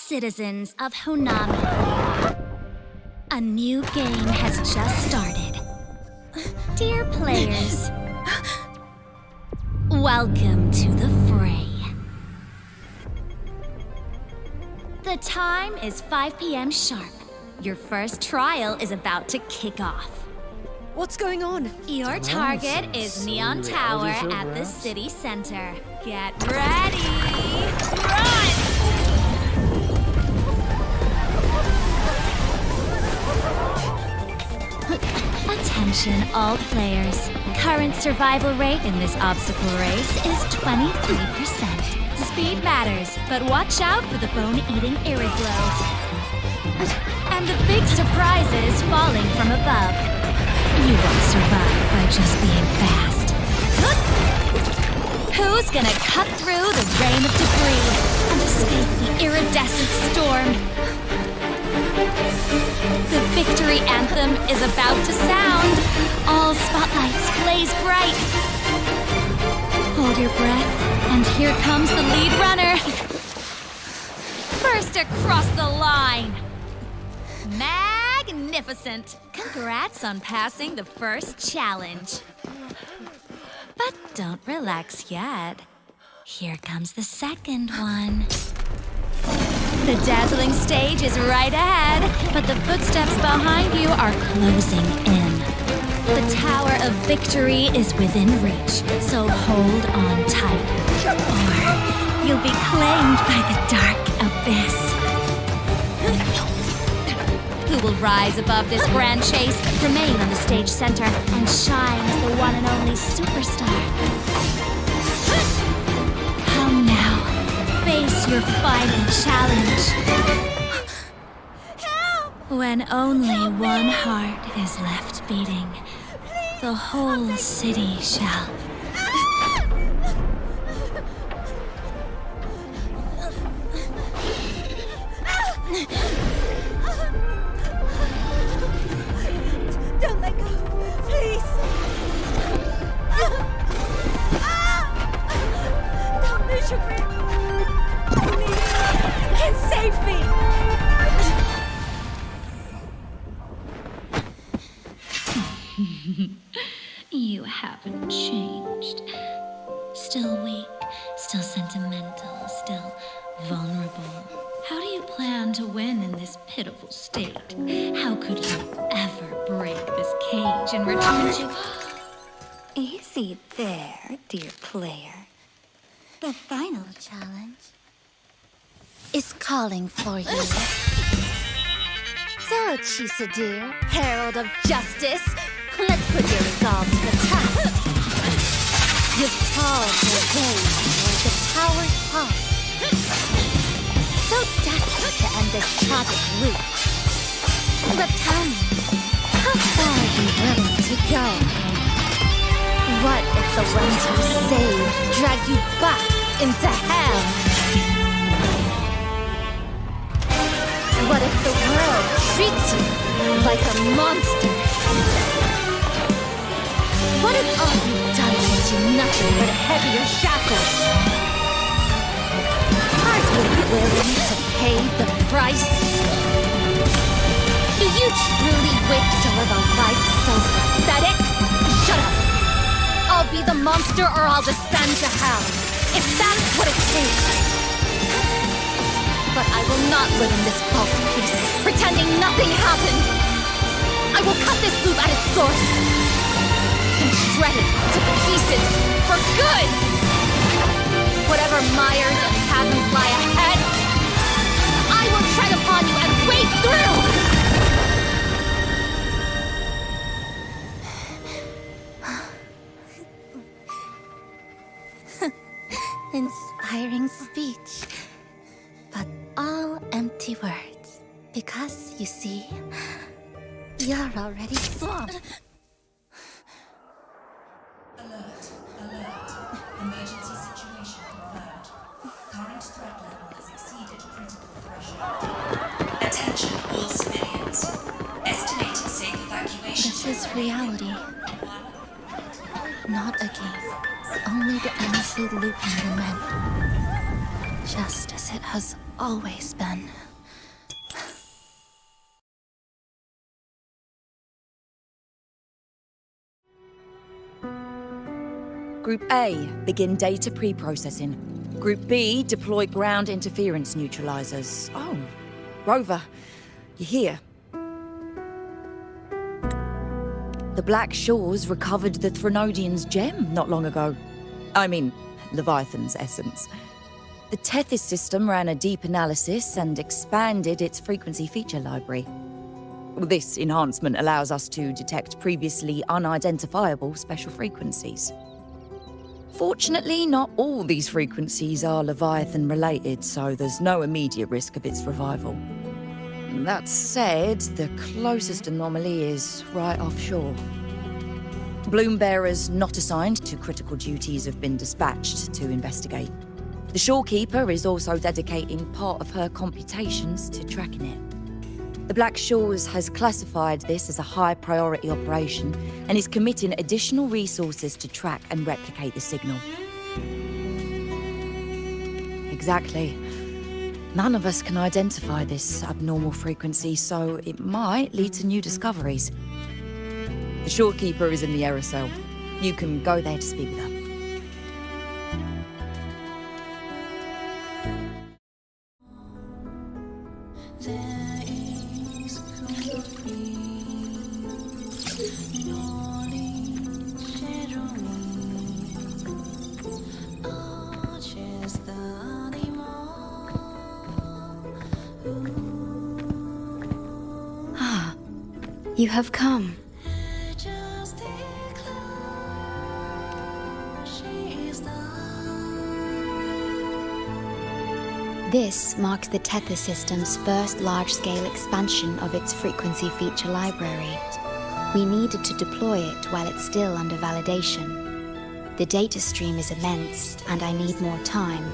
citizens of Honami. A new game has just started. Dear players, welcome to the fray. The time is 5 p.m. sharp. Your first trial is about to kick off. What's going on? Your target is Neon Tower at the city center. Get ready! Run! Attention all players. Current survival rate in this obstacle race is 23%. Speed matters, but watch out for the bone-eating irreglows. And the big surprises falling from above. You won't survive by just being fast. Who's gonna cut through the rain of debris and escape the iridescent storm? The victory anthem is about to sound. All spotlights blaze bright. Hold your breath, and here comes the lead runner. First across the line. Magnificent! Congrats on passing the first challenge. But don't relax yet. Here comes the second one. The dazzling stage is right ahead, but the footsteps behind you are closing in. The Tower of Victory is within reach, so hold on tight, or you'll be claimed by the dark abyss. Who will rise above this grand chase, remain on the stage center, and shine as the one and only superstar? Come now, face your final challenge. Help! When only one heart is left beating, the whole city shall... Don't let go, please. Don't lose your grip. Please, and save me. You haven't changed. Still weak, still sentimental, still vulnerable. How do you plan to win in this pitiful state? How could you ever break this cage and return to... Easy there, dear player. The final challenge is calling for you. So, Chisa dear, herald of justice, let's put your resolve to the test. You've called your gaze toward the tower's heart. So desperate to end this tragic loop. But tell me, how far are you willing to go? What if the ones you saved drag you back into hell? What if the world treats you like a monster? What if all you've done gives you nothing but heavier shackles? Are you willing to pay the price? Do you truly wish to live a life so pathetic? Shut up! I'll be the monster or I'll descend to hell, if that's what it takes. But I will not live in this false peace, pretending nothing happened. I will cut this loop at its source and shred it to pieces for good! Whatever mires and chasms lie ahead, I will tread upon you and wade through! Inspiring speech, but all empty words. Because, you see, you're already swamped. Alert, alert. Emergency situation confirmed. Current threat level has exceeded critical threshold. Attention all civilians. Estimated safe evacuation. This is reality. Not a game. Only the endlessly looping lament. Just as it has always been. Group A, begin data pre-processing. Group B, deploy ground interference neutralizers. Oh, Rover, you're here. The Black Shores recovered the Threnodian's gem not long ago. I mean, Leviathan's essence. The Tethys system ran a deep analysis and expanded its frequency feature library. This enhancement allows us to detect previously unidentifiable special frequencies. Fortunately, not all these frequencies are Leviathan-related, so there's no immediate risk of its revival. That said, the closest anomaly is right offshore. Bloom bearers not assigned to critical duties have been dispatched to investigate. The shorekeeper is also dedicating part of her computations to tracking it. The Black Shores has classified this as a high-priority operation and is committing additional resources to track and replicate the signal. Exactly. None of us can identify this abnormal frequency, so it might lead to new discoveries. The shorekeeper is in the aerosol. You can go there to speak with her. You have come. This marks the Tethys system's first large-scale expansion of its frequency feature library. We needed to deploy it while it's still under validation. The data stream is immense, and I need more time.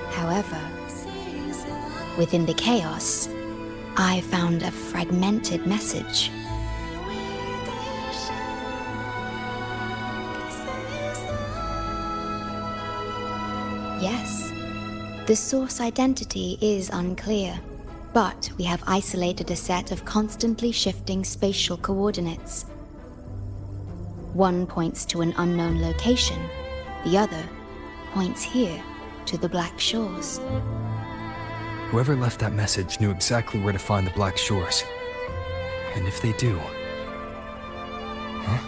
However, within the chaos, I found a fragmented message. Yes, the source identity is unclear, but we have isolated a set of constantly shifting spatial coordinates. One points to an unknown location, the other points here to the Black Shores. Whoever left that message knew exactly where to find the Black Shores. And if they do... Huh?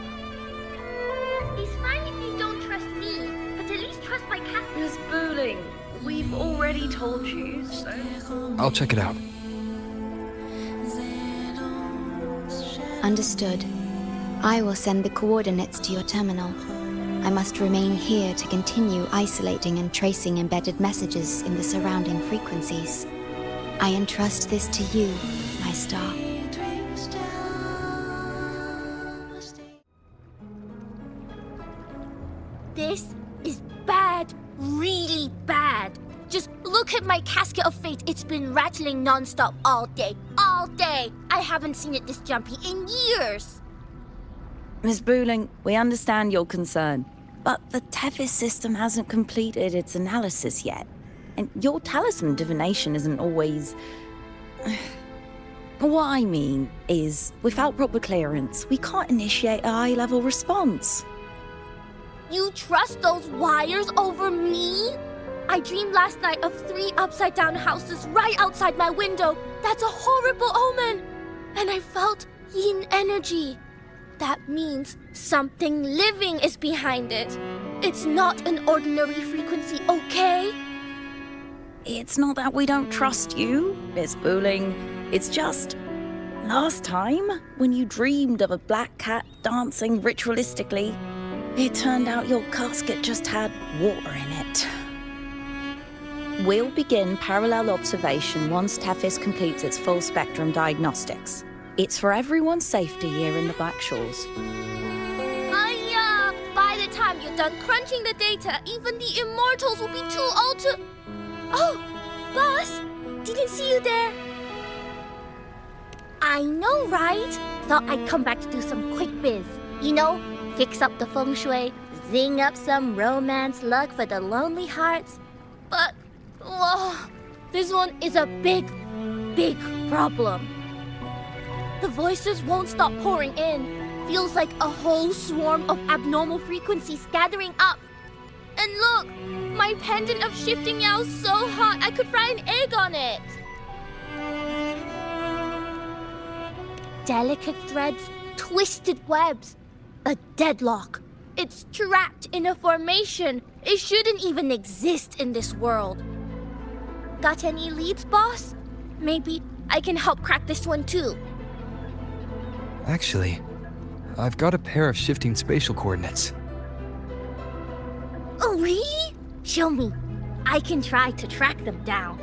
It's fine if you don't trust me, but at least trust my cat. Miss Booling, we've already told you, so... I'll check it out. Understood. I will send the coordinates to your terminal. I must remain here to continue isolating and tracing embedded messages in the surrounding frequencies. I entrust this to you, my star. This is bad, really bad. Just look at my casket of fate. It's been rattling non-stop all day. All day! I haven't seen it this jumpy in years. Miss Booling, we understand your concern, but the Tethys system hasn't completed its analysis yet. And your talisman divination isn't always... What I mean is, without proper clearance, we can't initiate a high-level response. You trust those wires over me? I dreamed last night of 3 upside-down houses right outside my window. That's a horrible omen. And I felt yin energy. That means something living is behind it. It's not an ordinary frequency, okay? It's not that we don't trust you, Miss Booling. It's just... last time, when you dreamed of a black cat dancing ritualistically, it turned out your casket just had water in it. We'll begin parallel observation once Tethys completes its full spectrum diagnostics. It's for everyone's safety here in the Black Shores. By the time you're done crunching the data, even the immortals will be too old to... Oh, boss! Didn't see you there. I know, right? Thought I'd come back to do some quick biz. You know, fix up the feng shui, zing up some romance luck for the lonely hearts. But, whoa, This one is a big, big problem. The voices won't stop pouring in. Feels like a whole swarm of abnormal frequencies gathering up. And look, my pendant of shifting yow's so hot I could fry an egg on it. Delicate threads, twisted webs, a deadlock. It's trapped in a formation. It shouldn't even exist in this world. Got any leads, boss? Maybe I can help crack this one too. Actually, I've got a pair of shifting spatial coordinates. Oh, really? Show me. I can try to track them down.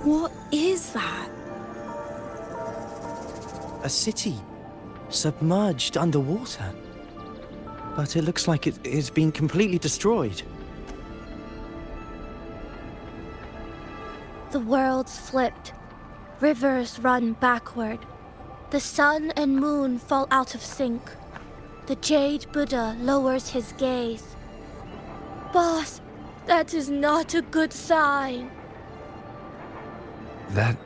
What is that? A city, submerged underwater. But it looks like it's been completely destroyed. The world's flipped. Rivers run backward. The sun and moon fall out of sync. The jade Buddha lowers his gaze. Boss, that is not a good sign. That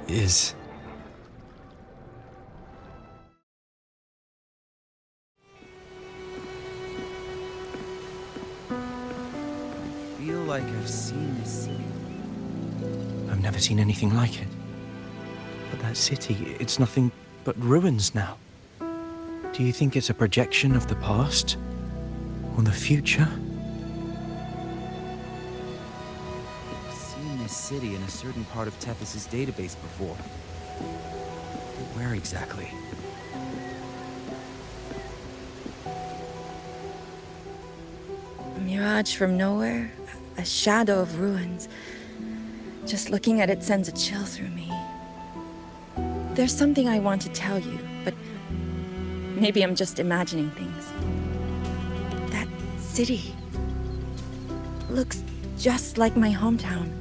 is... I feel like I've seen this city. I've never seen anything like it. But that city, it's nothing but ruins now. Do you think it's a projection of the past? Or the future? I've seen this city in a certain part of Tethys' database before. But where exactly? A mirage from nowhere, a shadow of ruins. Just looking at it sends a chill through me. There's something I want to tell you, but maybe I'm just imagining things. That city looks just like my hometown,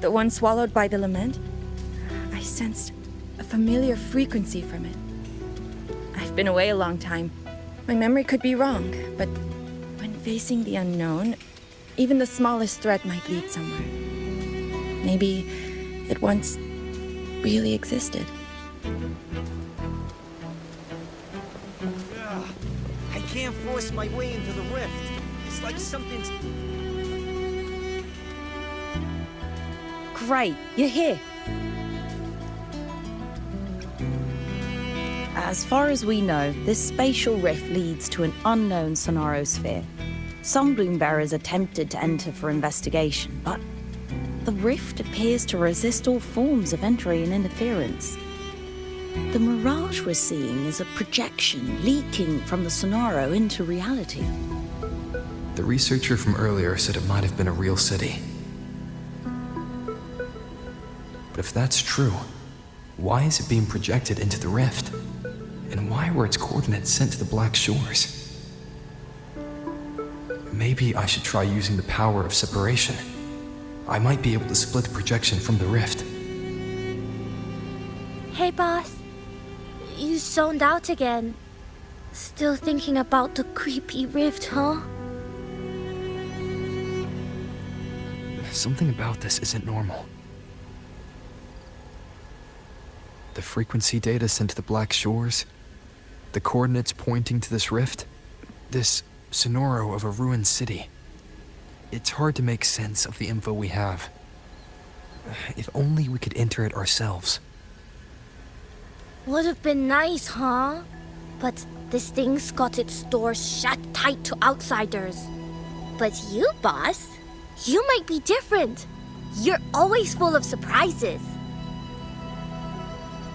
the one swallowed by the lament. I sensed a familiar frequency from it. I've been away a long time. My memory could be wrong, but when facing the unknown, even the smallest thread might lead somewhere. Maybe it once really existed. I can't force my way into the rift. It's like something's... Great, you're here. As far as we know, this spatial rift leads to an unknown sonorosphere. Some bloom bearers attempted to enter for investigation, but the rift appears to resist all forms of entry and interference. The mirage we're seeing is a projection leaking from the sonoro into reality. The researcher from earlier said it might have been a real city. But if that's true, why is it being projected into the rift? And why were its coordinates sent to the Black Shores? Maybe I should try using the power of separation. I might be able to split the projection from the rift. Hey, boss. You zoned out again. Still thinking about the creepy rift, huh? Something about this isn't normal. The frequency data sent to the Black Shores, the coordinates pointing to this rift, this sonoro of a ruined city. It's hard to make sense of the info we have. If only we could enter it ourselves. Would have been nice, huh? But this thing's got its doors shut tight to outsiders. But you, boss, you might be different. You're always full of surprises.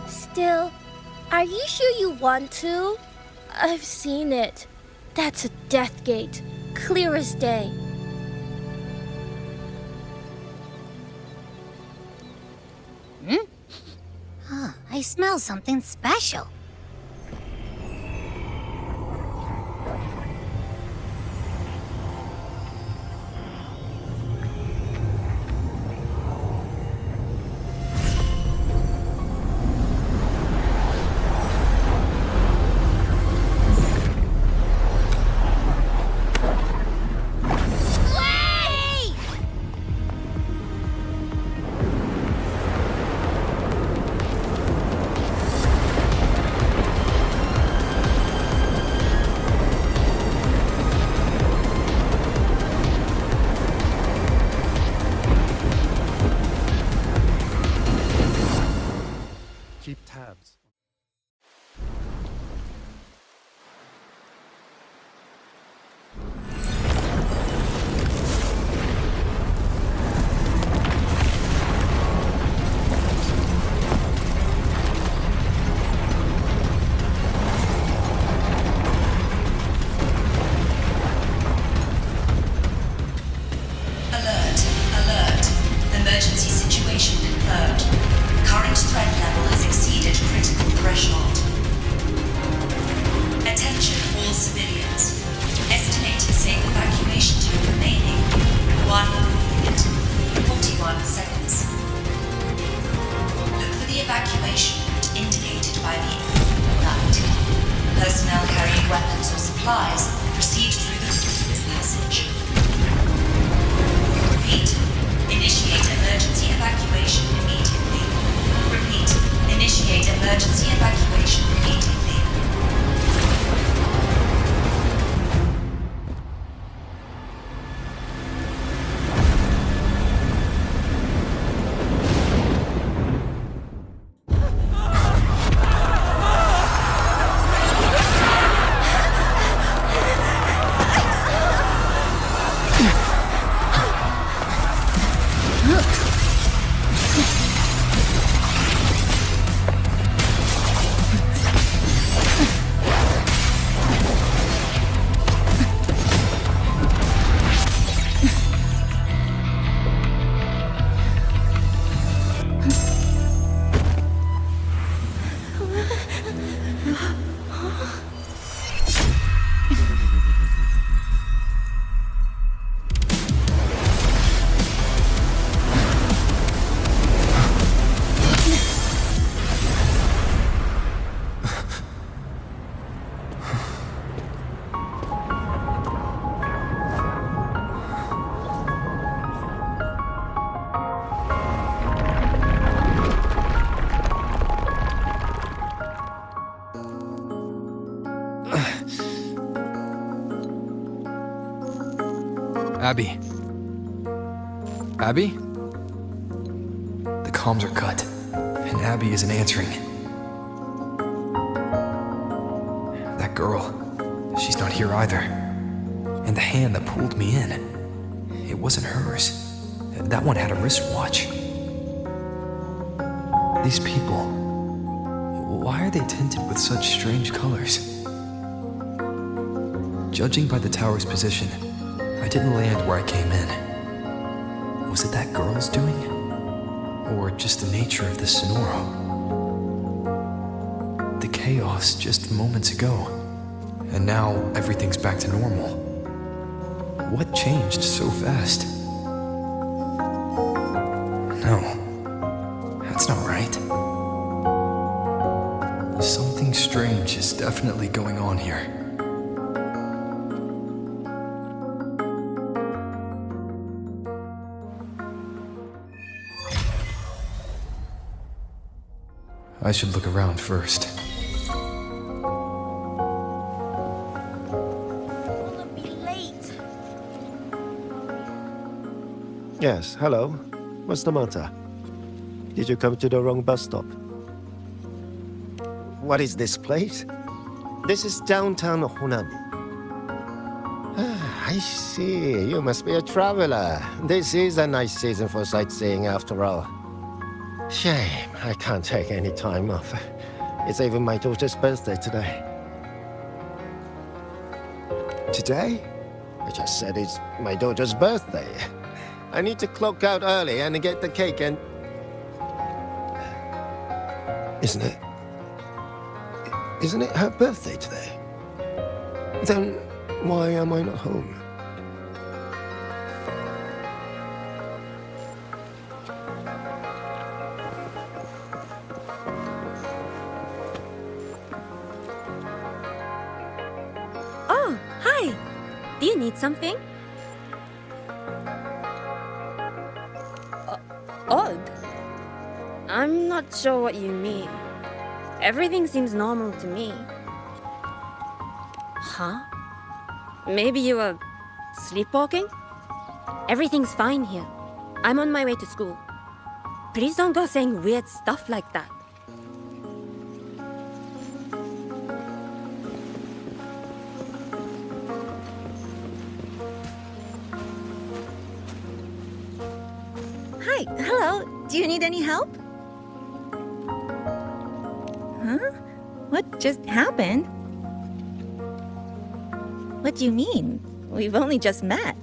Still, are you sure you want to? I've seen it. That's a death gate, clear as day. I smell something special. Abby? Abby? The comms are cut, and Abby isn't answering. That girl, she's not here either. And the hand that pulled me in, it wasn't hers. That one had a wristwatch. These people, why are they tinted with such strange colors? Judging by the tower's position, I didn't land where I came in. Was it that girl's doing? Or just the nature of the Sonoro? The chaos just moments ago, and now everything's back to normal. What changed so fast? No, that's not right. Something strange is definitely going on here. I should look around first. We'll be late. Yes, hello. What's the matter? Did you come to the wrong bus stop? What is this place? This is downtown Honami. Ah, I see. You must be a traveler. This is a nice season for sightseeing after all. Shame, I can't take any time off. It's even my daughter's birthday today. Today? I just said it's my daughter's birthday. I need to clock out early and get the cake and... Isn't it her birthday today? Then why am I not home? Oh, hi. Do you need something? Odd? I'm not sure what you mean. Everything seems normal to me. Huh? Maybe you were sleepwalking? Everything's fine here. I'm on my way to school. Please don't go saying weird stuff like that. Hi, hello. Do you need any help? Huh? What just happened? What do you mean? We've only just met.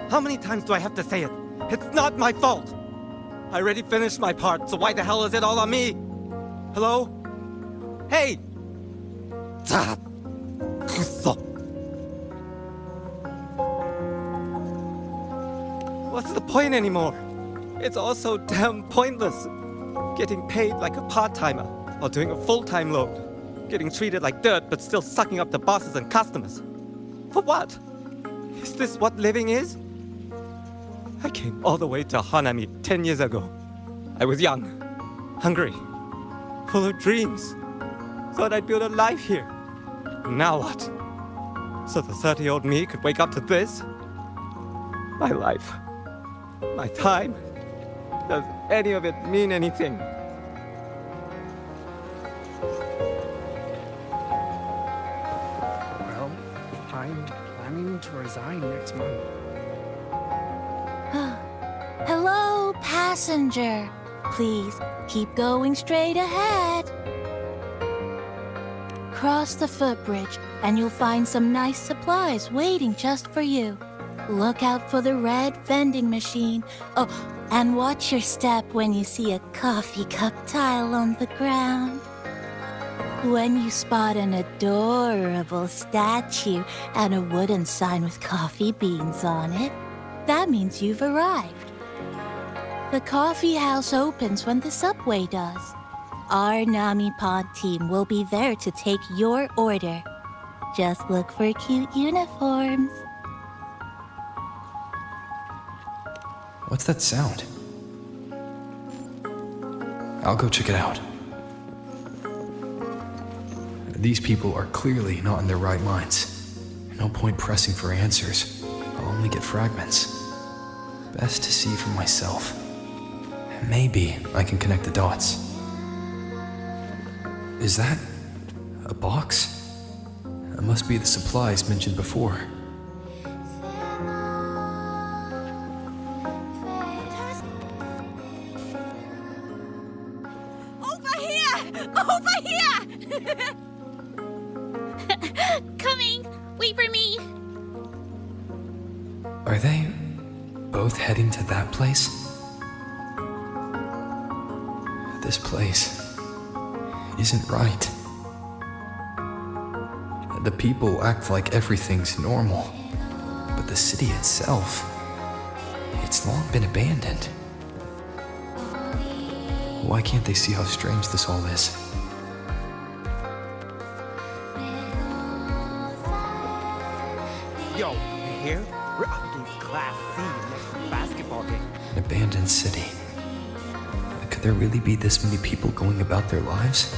How many times do I have to say it? It's not my fault! I already finished my part, so why the hell is it all on me? Hello? Hey! What's the point anymore? It's all so damn pointless. Getting paid like a part-timer, or doing a full-time load. Getting treated like dirt, but still sucking up the bosses and customers. For what? Is this what living is? I came all the way to Hanami 10 years ago. I was young, hungry, full of dreams. Thought I'd build a life here. Now what? So the 30-year-old me could wake up to this? My life, my time, does any of it mean anything? Well, I'm planning to resign next month. Hello, passenger. Please keep going straight ahead. Cross the footbridge and you'll find some nice supplies waiting just for you. Look out for the red vending machine. Oh, and watch your step when you see a coffee cup tile on the ground. When you spot an adorable statue and a wooden sign with coffee beans on it, that means you've arrived. The coffee house opens when the subway does. Our Namipon team will be there to take your order. Just look for cute uniforms. What's that sound? I'll go check it out. These people are clearly not in their right minds. No point pressing for answers. I'll only get fragments. Best to see for myself. Maybe I can connect the dots. Is that a box? It must be the supplies mentioned before. Over here! Over here! Coming! Wait for me! Are they both heading to that place? This place isn't right. The people act like everything's normal, but the city itself, it's long been abandoned. Why can't they see how strange this all is? Yo, you here? We're up against Class C next to the basketball game. An abandoned city. Could there really be this many people going about their lives?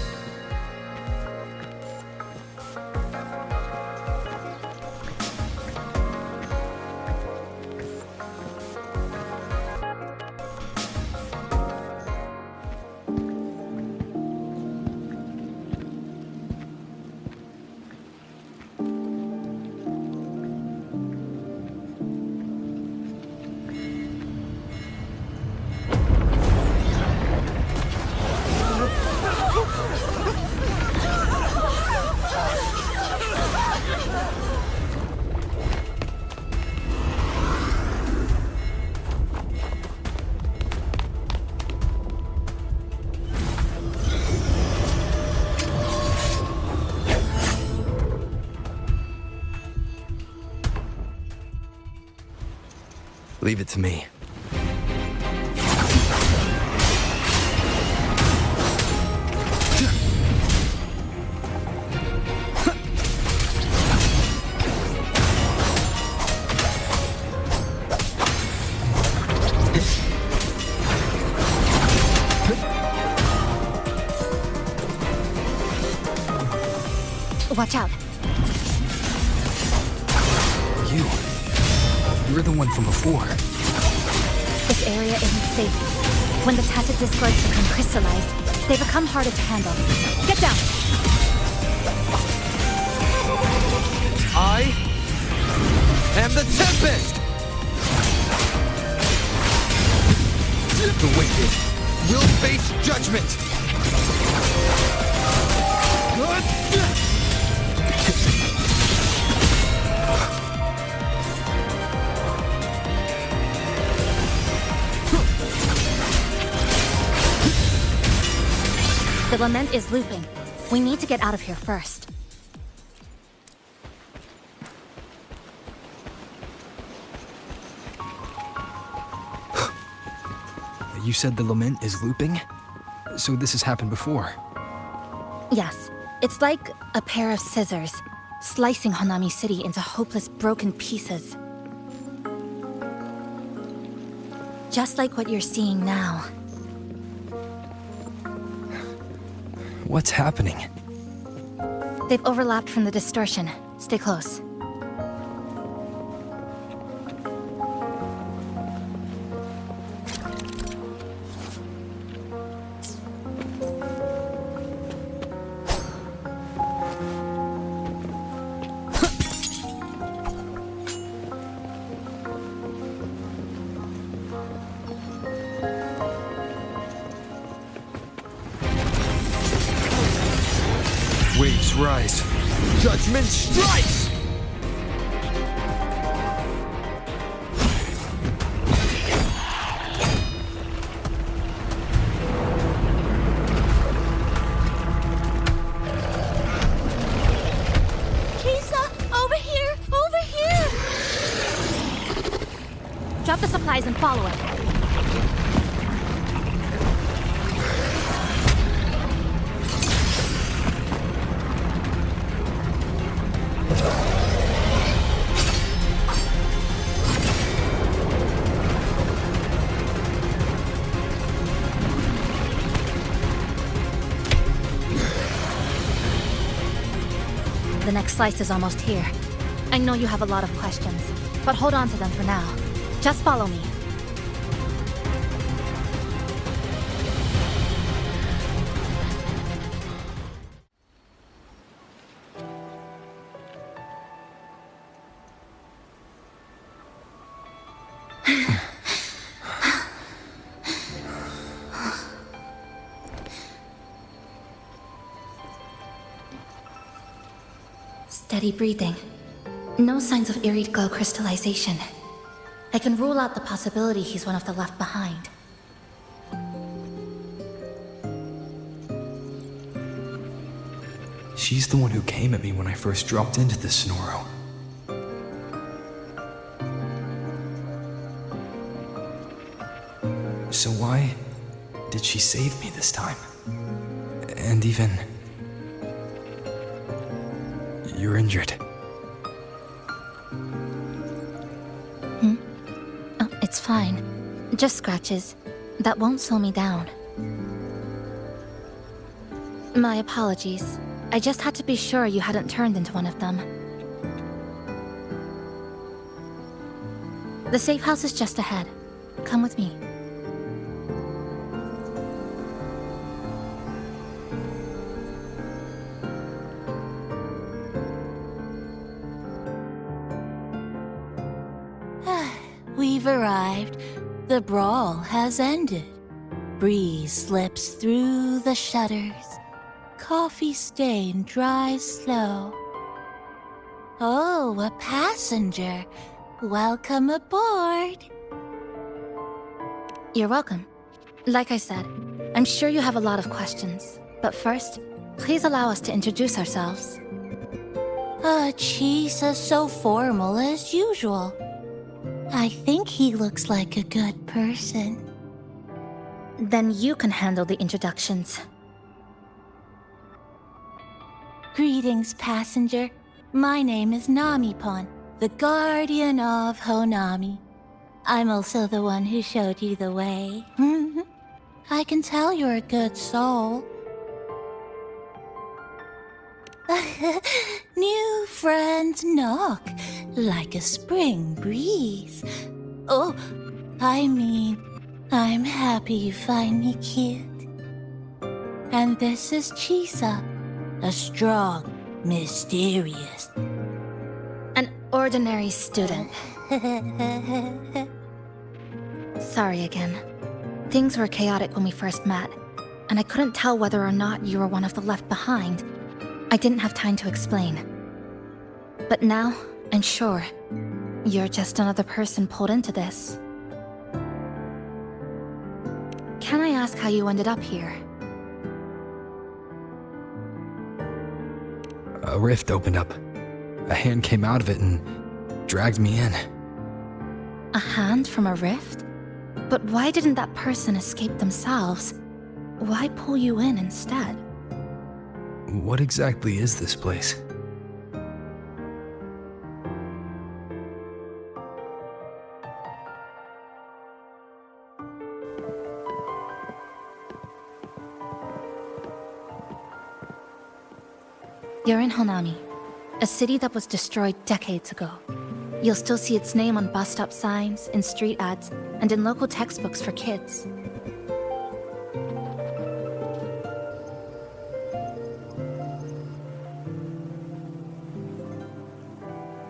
Leave it to me. Watch out. You're the one from before. This area isn't safe. When the tacit discords become crystallized, they become harder to handle. Get down! I am the Tempest! The wicked will face judgment! The lament is looping. We need to get out of here first. You said the lament is looping? So this has happened before? Yes. It's like a pair of scissors, slicing Hanami City into hopeless broken pieces. Just like what you're seeing now. What's happening? They've overlapped from the distortion. Stay close. Waves rise. Judgment strikes! Chisa! Over here! Over here! Drop the supplies and follow it. next slice is almost here. I know you have a lot of questions, but hold on to them for now. Just follow me. Steady breathing. No signs of eerie glow crystallization. I can rule out the possibility he's one of the left behind. She's the one who came at me when I first dropped into the Sonoro. So why did she save me this time? And even... You're injured. Oh, it's fine. Just scratches. That won't slow me down. My apologies. I just had to be sure you hadn't turned into one of them. The safe house is just ahead. Come with me. We've arrived. The brawl has ended. Breeze slips through the shutters. Coffee stain dries slow. Oh, a passenger. Welcome aboard. You're welcome. Like I said, I'm sure you have a lot of questions. But first, please allow us to introduce ourselves. Chisa so formal as usual. I think he looks like a good person. Then you can handle the introductions. Greetings, passenger. My name is Namipon, the guardian of Honami. I'm also the one who showed you the way. I can tell you're a good soul. New friends knock like a spring breeze. Oh, I mean, I'm happy you find me cute. And this is Chisa, a strong, mysterious... An ordinary student. Sorry again. Things were chaotic when we first met, and I couldn't tell whether or not you were one of the left behind. I didn't have time to explain. But now, I'm sure, you're just another person pulled into this. Can I ask how you ended up here? A rift opened up. A hand came out of it and dragged me in. A hand from a rift? But why didn't that person escape themselves? Why pull you in instead? What exactly is this place? You're in Honami, a city that was destroyed decades ago. You'll still see its name on bus stop signs, in street ads, and in local textbooks for kids.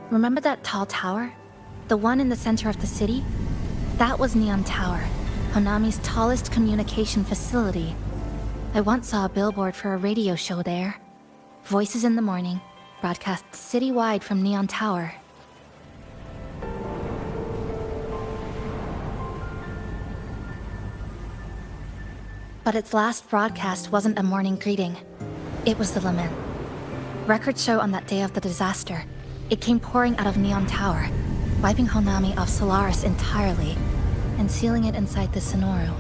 Remember that tall tower? The one in the center of the city? That was Neon Tower, Honami's tallest communication facility. I once saw a billboard for a radio show there. Voices in the morning, broadcast citywide from Neon Tower. But its last broadcast wasn't a morning greeting. It was the lament. Records show on that day of the disaster, it came pouring out of Neon Tower, wiping Honami off Solaris entirely, and sealing it inside the Sonoro.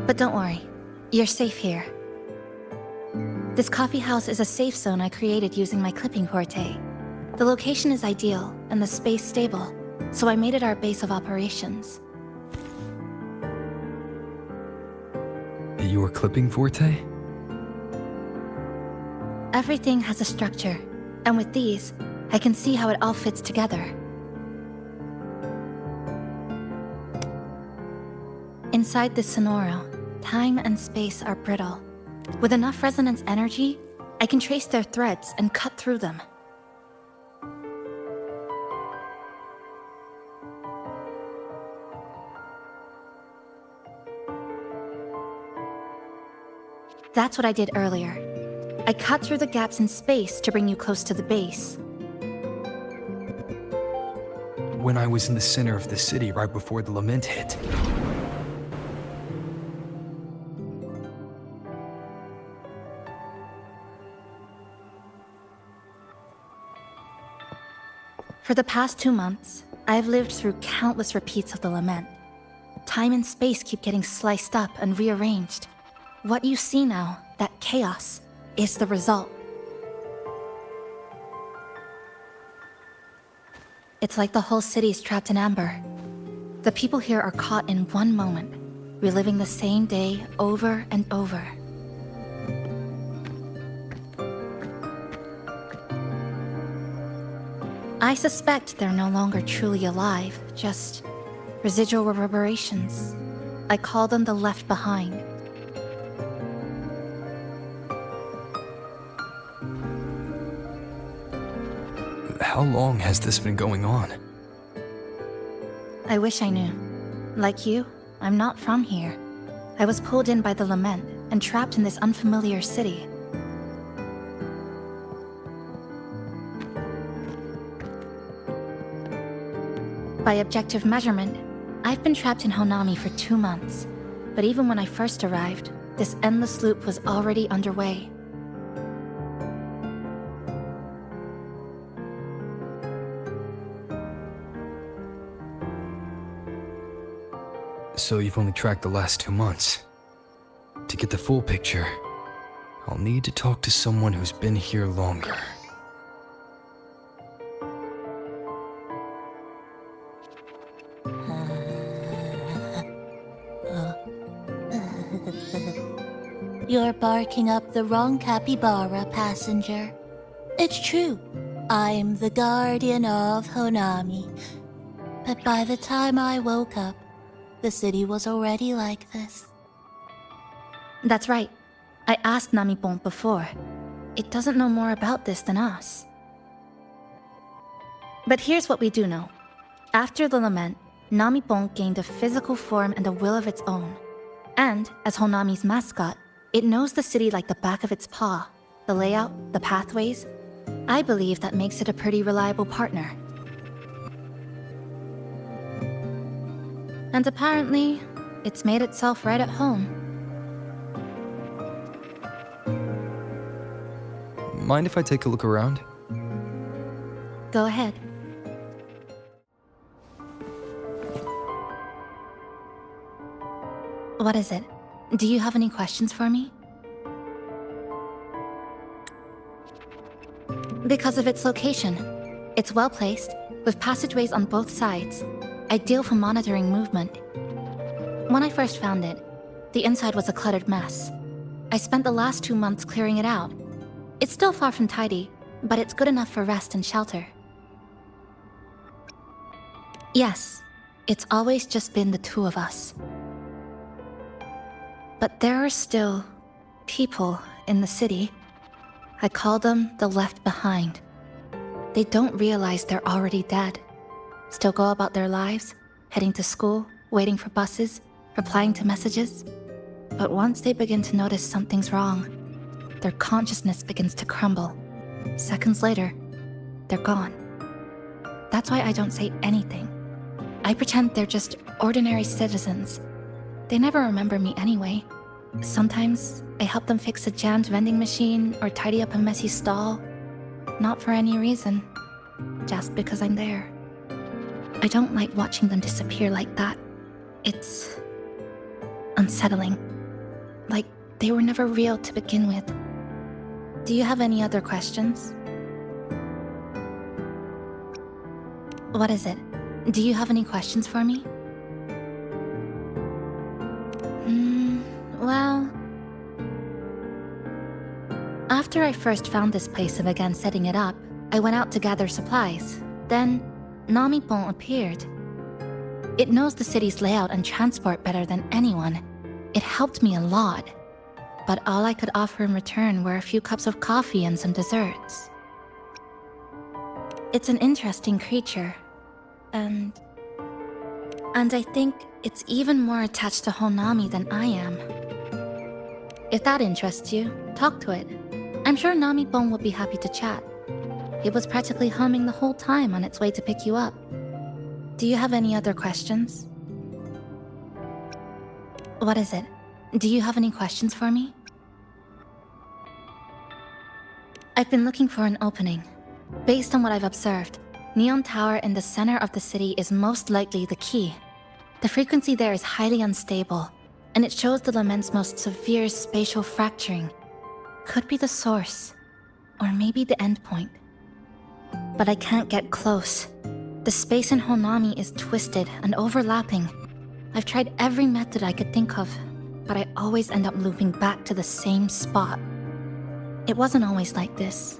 But don't worry, you're safe here. This coffee house is a safe zone I created using my clipping Parte. The location is ideal and the space stable, so I made it our base of operations. Your clipping forte? Everything has a structure, and with these, I can see how it all fits together. Inside this sonoro, time and space are brittle. With enough resonance energy, I can trace their threads and cut through them. That's what I did earlier. I cut through the gaps in space to bring you close to the base. When I was in the center of the city right before the lament hit. For the past 2 months, I've lived through countless repeats of the lament. Time and space keep getting sliced up and rearranged. What you see now, that chaos, is the result. It's like the whole city's trapped in amber. The people here are caught in one moment, reliving the same day over and over. I suspect they're no longer truly alive, just residual reverberations. I call them the left behind. How long has this been going on? I wish I knew. Like you, I'm not from here. I was pulled in by the lament and trapped in this unfamiliar city. By objective measurement, I've been trapped in Honami for 2 months. But even when I first arrived, this endless loop was already underway. So you've only tracked the last 2 months. To get the full picture, I'll need to talk to someone who's been here longer. You're barking up the wrong capybara, passenger. It's true, I'm the guardian of Honami. But by the time I woke up, the city was already like this. That's right. I asked Namipon before. It doesn't know more about this than us. But here's what we do know. After the lament, Namipon gained a physical form and a will of its own. And, as Honami's mascot, it knows the city like the back of its paw. The layout, the pathways. I believe that makes it a pretty reliable partner. And apparently, it's made itself right at home. Mind if I take a look around? Go ahead. What is it? Do you have any questions for me? Because of its location. It's well placed, with passageways on both sides. Ideal for monitoring movement. When I first found it, the inside was a cluttered mess. I spent the last 2 months clearing it out. It's still far from tidy, but it's good enough for rest and shelter. Yes, it's always just been the two of us. But there are still people in the city. I call them the left behind. They don't realize they're already dead. Still go about their lives, heading to school, waiting for buses, replying to messages. But once they begin to notice something's wrong, their consciousness begins to crumble. Seconds later, they're gone. That's why I don't say anything. I pretend they're just ordinary citizens. They never remember me anyway. Sometimes I help them fix a jammed vending machine or tidy up a messy stall. Not for any reason, just because I'm there. I don't like watching them disappear like that. It's unsettling. Like they were never real to begin with. Do you have any other questions? What is it? Do you have any questions for me? Well... After I first found this place and began setting it up, I went out to gather supplies. Then, Namipon appeared. It knows the city's layout and transport better than anyone. It helped me a lot. But all I could offer in return were a few cups of coffee and some desserts. It's an interesting creature. And I think it's even more attached to Honami than I am. If that interests you, talk to it. I'm sure Namipon would be happy to chat. It was practically humming the whole time on its way to pick you up. Do you have any other questions? What is it? Do you have any questions for me? I've been looking for an opening. Based on what I've observed, Neon Tower in the center of the city is most likely the key. The frequency there is highly unstable, and it shows the lament's most severe spatial fracturing. Could be the source, or maybe the endpoint. But I can't get close. The space in Honami is twisted and overlapping. I've tried every method I could think of, but I always end up looping back to the same spot. It wasn't always like this.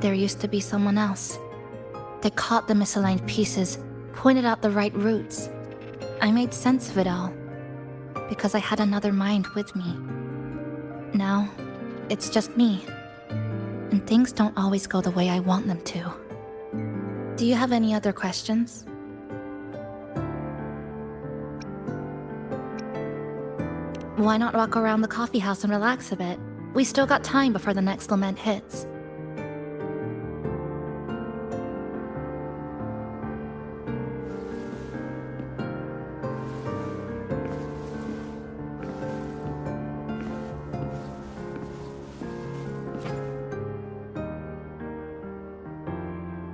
There used to be someone else. They caught the misaligned pieces, pointed out the right routes. I made sense of it all, because I had another mind with me. Now, it's just me, and things don't always go the way I want them to. Do you have any other questions? Why not walk around the coffee house and relax a bit? We still got time before the next lament hits.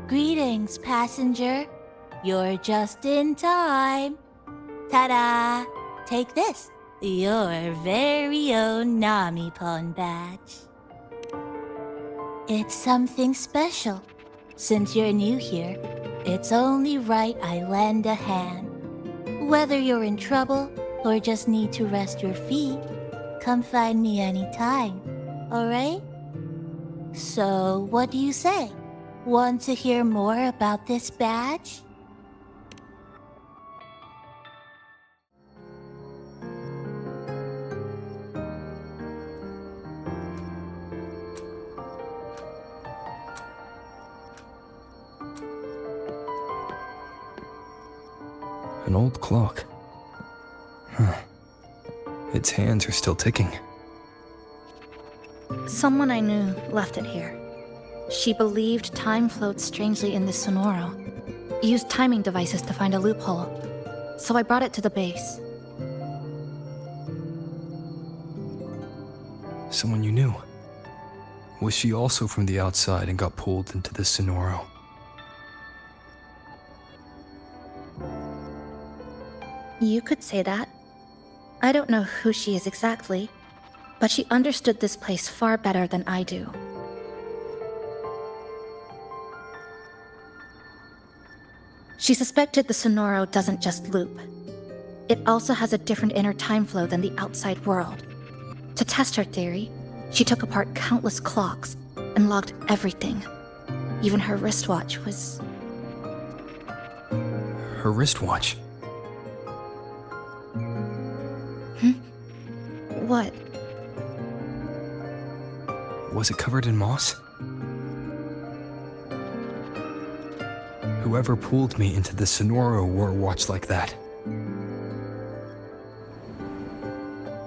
Greetings, passenger. You're just in time. Ta-da! Take this, your very own Namipon badge. It's something special. Since you're new here, it's only right I lend a hand. Whether you're in trouble or just need to rest your feet, come find me anytime, alright? So, what do you say? Want to hear more about this badge? An old clock. Huh. Its hands are still ticking. Someone I knew left it here. She believed time flowed strangely in this Sonoro. Used timing devices to find a loophole. So I brought it to the base. Someone you knew. Was she also from the outside and got pulled into this Sonoro? You could say that. I don't know who she is exactly, but she understood this place far better than I do. She suspected the Sonoro doesn't just loop. It also has a different inner time flow than the outside world. To test her theory, she took apart countless clocks and logged everything. Even her wristwatch was... Her wristwatch? What? Was it covered in moss? Whoever pulled me into the Sonoro wore a watch like that.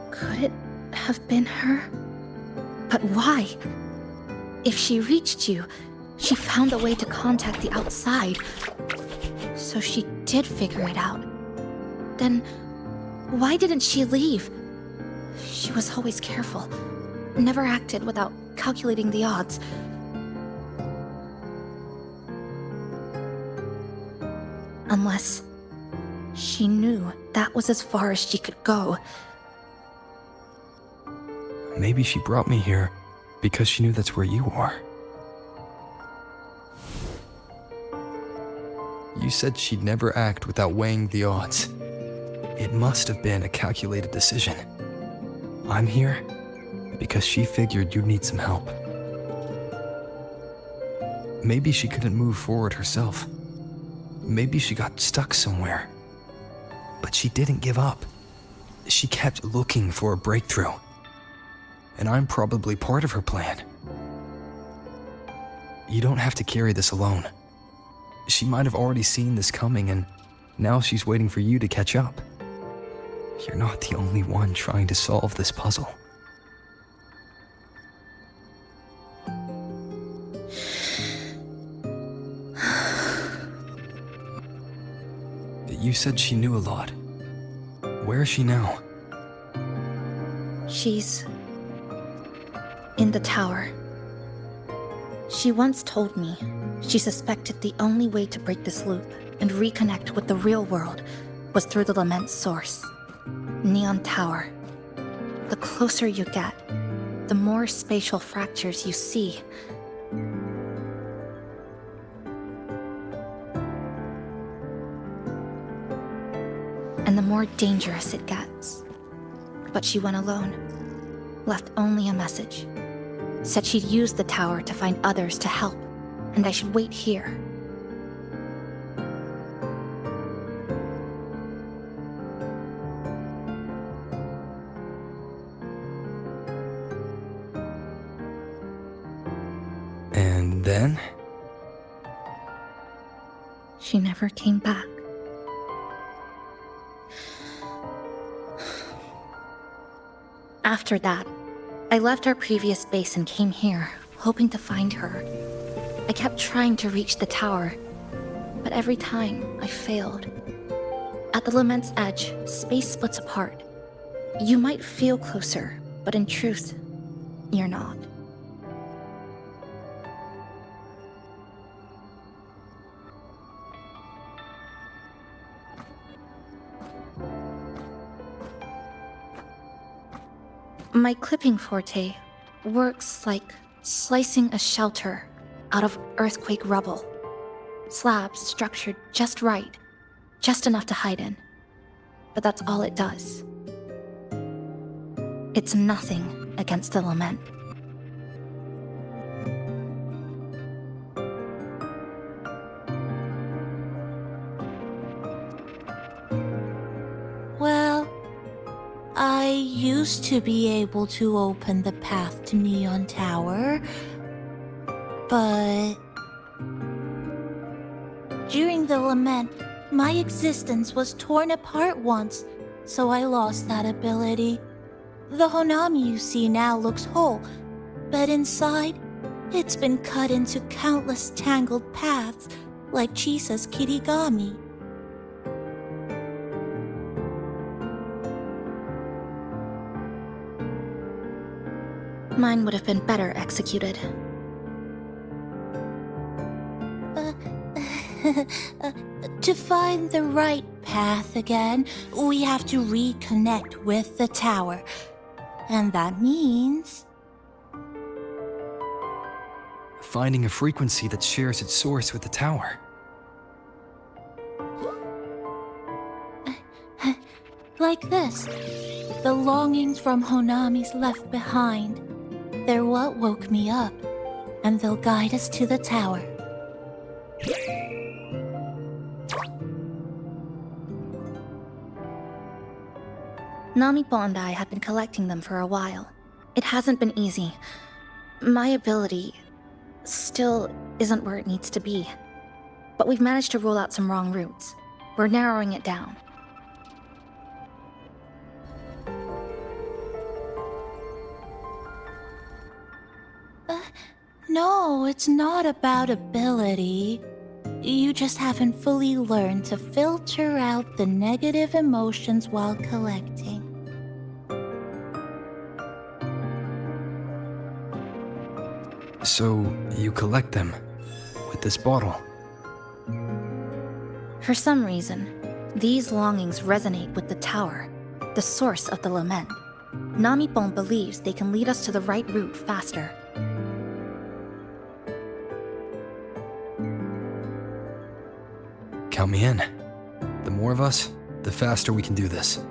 Could it have been her? But why? If she reached you, she found a way to contact the outside. So she did figure it out. Then, why didn't she leave? She was always careful. Never acted without calculating the odds. Unless she knew that was as far as she could go. Maybe she brought me here because she knew that's where you are. You said she'd never act without weighing the odds. It must have been a calculated decision. I'm here because she figured you'd need some help. Maybe she couldn't move forward herself. Maybe she got stuck somewhere. But she didn't give up. She kept looking for a breakthrough. And I'm probably part of her plan. You don't have to carry this alone. She might have already seen this coming, and now she's waiting for you to catch up. You're not the only one trying to solve this puzzle. You said she knew a lot. Where is she now? She's in the tower. She once told me she suspected the only way to break this loop and reconnect with the real world was through the lament's source, Neon Tower. The closer you get, the more spatial fractures you see. And the more dangerous it gets. But she went alone, left only a message. Said she'd use the tower to find others to help, and I should wait here. And then? She never came back. After that, I left our previous base and came here, hoping to find her. I kept trying to reach the tower, but every time I failed. At the lament's edge, space splits apart. You might feel closer, but in truth, you're not. My clipping forte works like slicing a shelter out of earthquake rubble. Slabs structured just right, just enough to hide in. But that's all it does. It's nothing against the lament. Well, I used to be able to open the path to Neon Tower, but during the lament, my existence was torn apart once, so I lost that ability. The Honami you see now looks whole, but inside, it's been cut into countless tangled paths, like Chisa's kirigami. Mine would have been better executed. To find the right path again, we have to reconnect with the tower. And that means... finding a frequency that shares its source with the tower. Like this. The longings from Honami's left behind. They're what woke me up, and they'll guide us to the tower. Namipon and I have been collecting them for a while. It hasn't been easy. My ability still isn't where it needs to be. But we've managed to rule out some wrong routes. We're narrowing it down. No, it's not about ability. You just haven't fully learned to filter out the negative emotions while collecting. So, you collect them with this bottle. For some reason, these longings resonate with the tower, the source of the lament. Namipon believes they can lead us to the right route faster. Count me in. The more of us, the faster we can do this.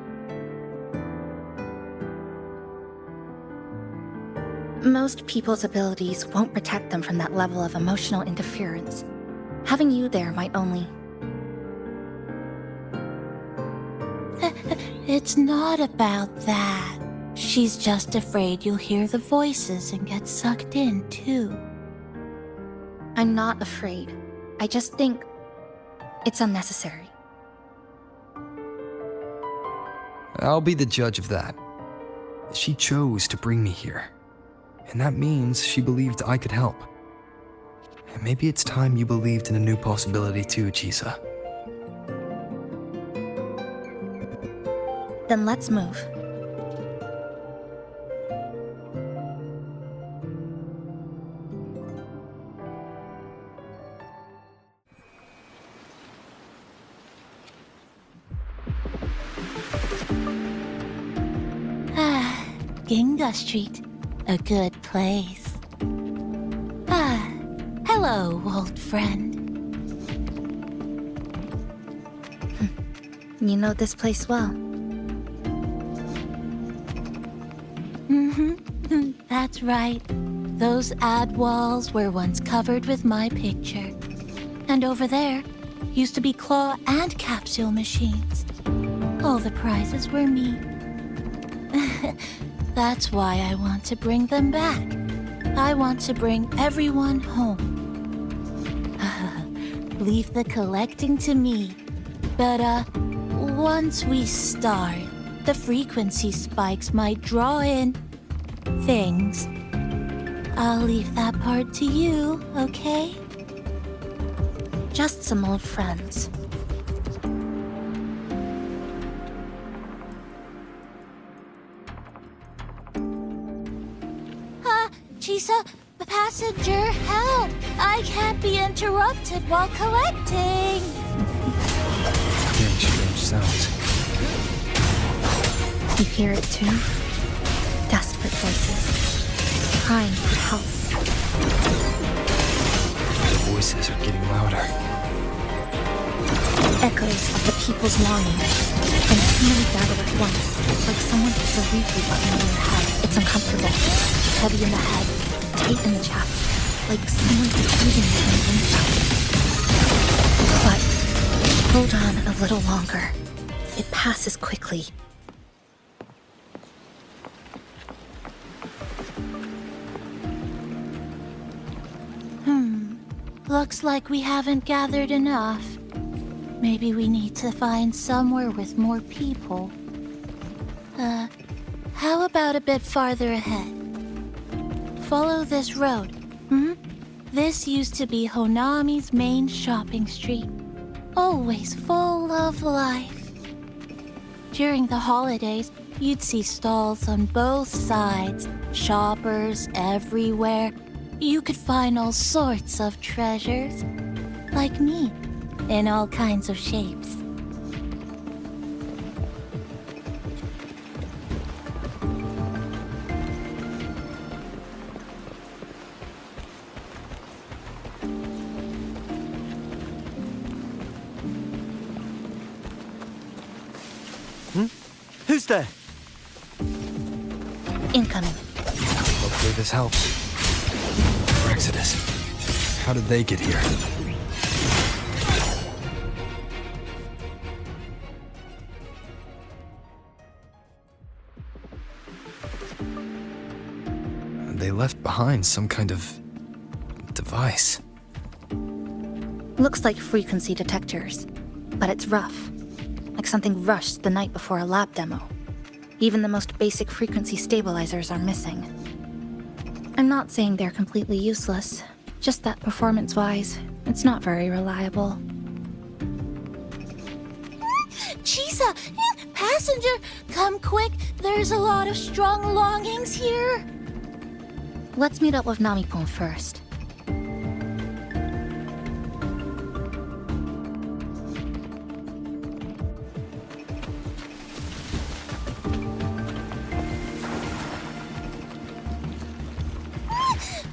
Most people's abilities won't protect them from that level of emotional interference. Having you there might only... It's not about that. She's just afraid you'll hear the voices and get sucked in, too. I'm not afraid. I just think it's unnecessary. I'll be the judge of that. She chose to bring me here. And that means she believed I could help. And maybe it's time you believed in a new possibility too, Chisa. Then let's move. Ginga Street. A good place. Hello, old friend. You know this place well. That's right. Those ad walls were once covered with my picture. And over there used to be claw and capsule machines. All the prizes were me. That's why I want to bring them back. I want to bring everyone home. Leave the collecting to me. But, once we start, the frequency spikes might draw in things. I'll leave that part to you, okay? Just some old friends. Chisa, passenger, help! I can't be interrupted while collecting. Hearing strange sounds. You hear it too? Desperate voices, crying for help. The voices are getting louder. Echoes of the people's longing. And too many gather at once, like someone puts a replay button on your head. It's uncomfortable, heavy in the head, tight in the chest, like someone squeezing you from the inside. But hold on a little longer. It passes quickly. Looks like we haven't gathered enough. Maybe we need to find somewhere with more people. How about a bit farther ahead? Follow this road. This used to be Honami's main shopping street. Always full of life. During the holidays, you'd see stalls on both sides, shoppers everywhere. You could find all sorts of treasures, like me, in all kinds of shapes. Who's there? Incoming. Hopefully this helps. Exodus. How did they get here? They left behind some kind of device. Looks like frequency detectors, but it's rough. Like something rushed the night before a lab demo. Even the most basic frequency stabilizers are missing. I'm not saying they're completely useless, just that performance-wise, it's not very reliable. Chisa! Passenger! Come quick! There's a lot of strong longings here! Let's meet up with Namipon first.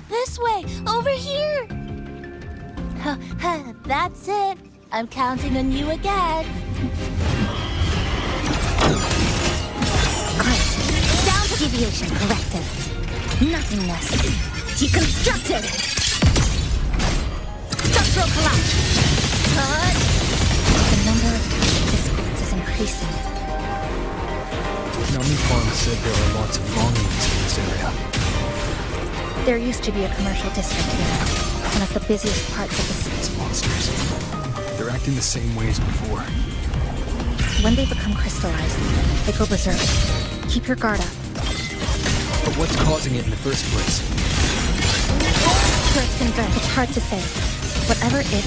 This way! Over here! That's it! I'm counting on you again. Great. Down to deviation corrected. Nothingness. Deconstructed. Structural collapse. The number of discords is increasing. Namipon said there are lots of longings in this area. There used to be a commercial district here, one of the busiest parts of the city. Monsters. They're acting the same way as before. When they become crystallized, they go berserk. Keep your guard up. But what's causing it in the first place? Sure, it's been good. It's hard to say. Whatever it is, it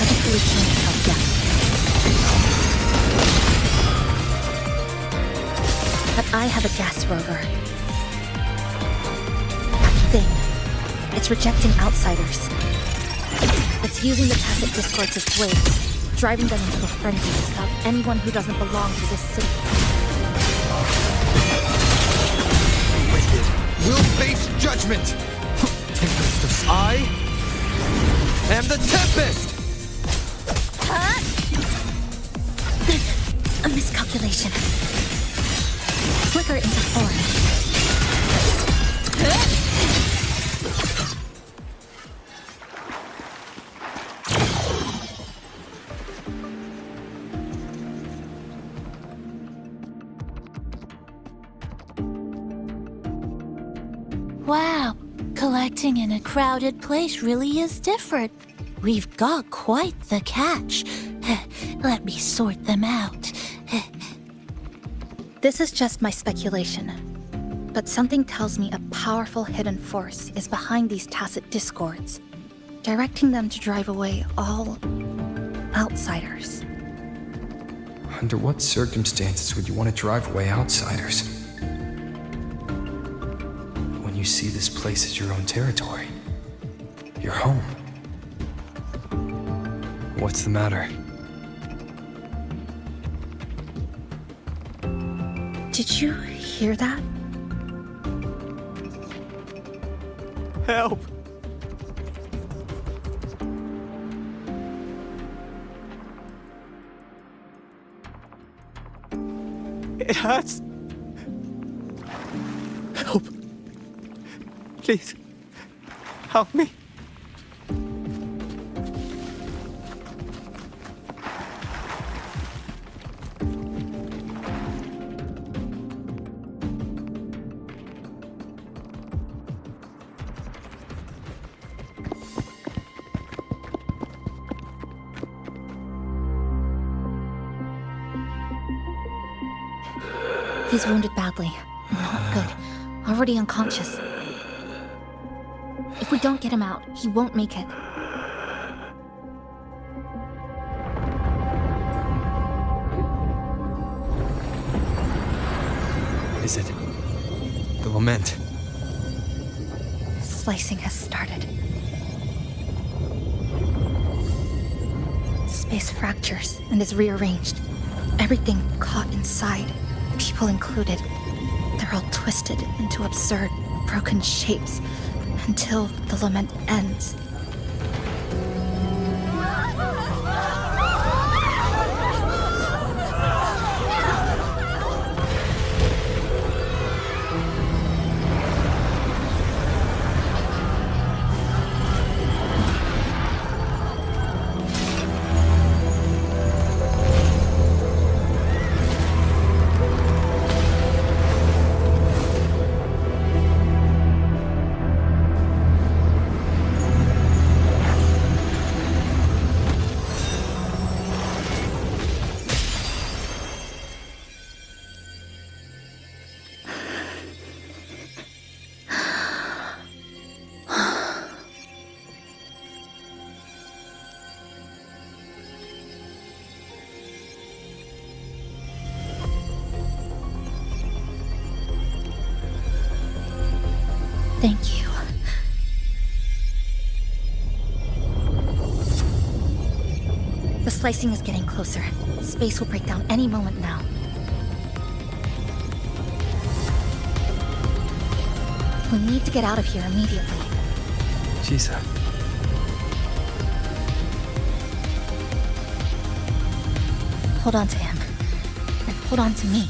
hasn't fully shown itself yet. But I have a gas rover. That thing. It's rejecting outsiders. It's using the tacit discords as blades, driving them into a frenzy to stop anyone who doesn't belong to this city. Wicked will face judgment! Tempest of I am the Tempest! Huh? A miscalculation. Flicker into form. Wow, collecting in a crowded place really is different. We've got quite the catch. Let me sort them out. This is just my speculation, but something tells me a powerful hidden force is behind these tacit discords, directing them to drive away all outsiders. Under what circumstances would you want to drive away outsiders? When you see this place as your own territory, your home. What's the matter? Did you hear that? Help! It hurts. Help. Please, help me. He's wounded badly. Not good. Already unconscious. If we don't get him out, he won't make it. Is it the lament? Slicing has started. Space fractures and is rearranged. Everything caught inside, people included. They're all twisted into absurd, broken shapes until the lament ends. Thank you. The slicing is getting closer. Space will break down any moment now. We need to get out of here immediately. Chisa. hold on to him. And hold on to me.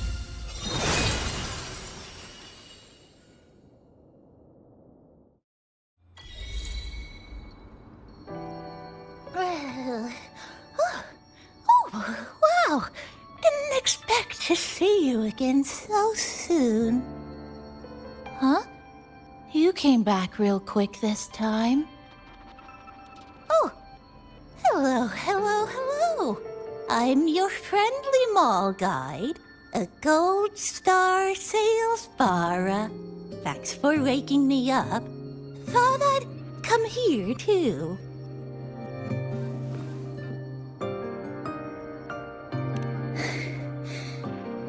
Wow! Didn't expect to see you again so soon. Huh? You came back real quick this time. Oh! Hello. I'm your friendly mall guide, a gold star sales barra. Thanks for waking me up. Thought I'd come here too.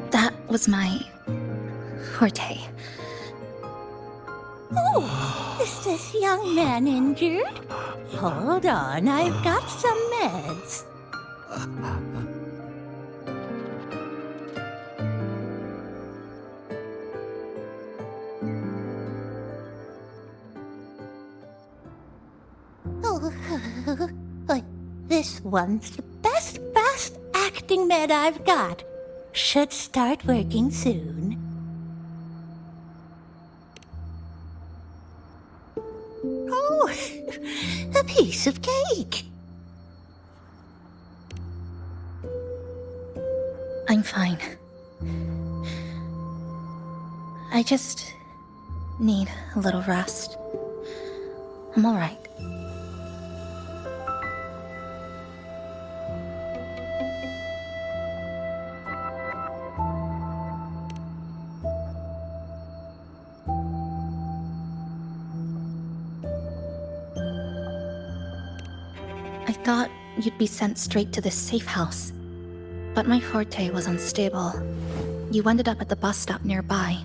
That was my forte. Oh, is this young man injured? Hold on, I've got some meds. Oh, this one's the best fast acting med I've got. Should start working soon. Oh, a piece of cake. I'm fine. I just need a little rest. I'm all right. I thought you'd be sent straight to this safe house. But my forte was unstable. You ended up at the bus stop nearby.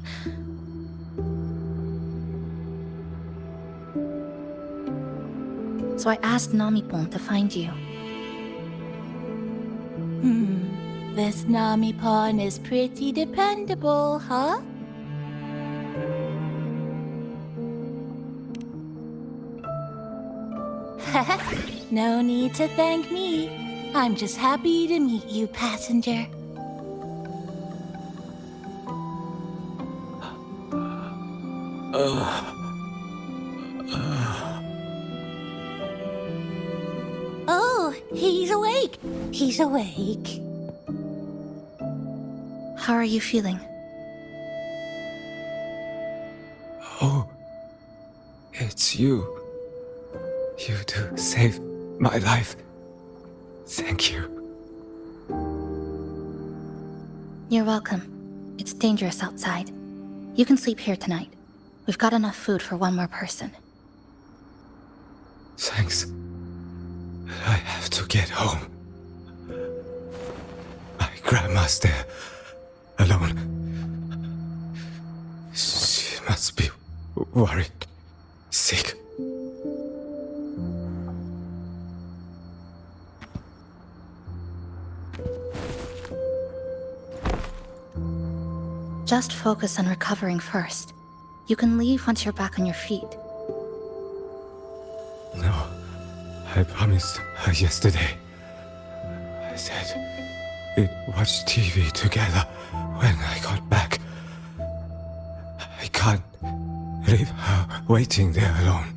So I asked Namipon to find you. This Namipon is pretty dependable, huh? No need to thank me. I'm just happy to meet you, passenger. Oh, he's awake. He's awake. How are you feeling? Oh, it's you. You two saved my life. Thank you. You're welcome. It's dangerous outside. You can sleep here tonight. We've got enough food for one more person. Thanks. I have to get home. My grandma's there, alone. She must be worried, sick. Just focus on recovering first. You can leave once you're back on your feet. No, I promised her yesterday. I said we'd watch TV together when I got back. I can't leave her waiting there alone.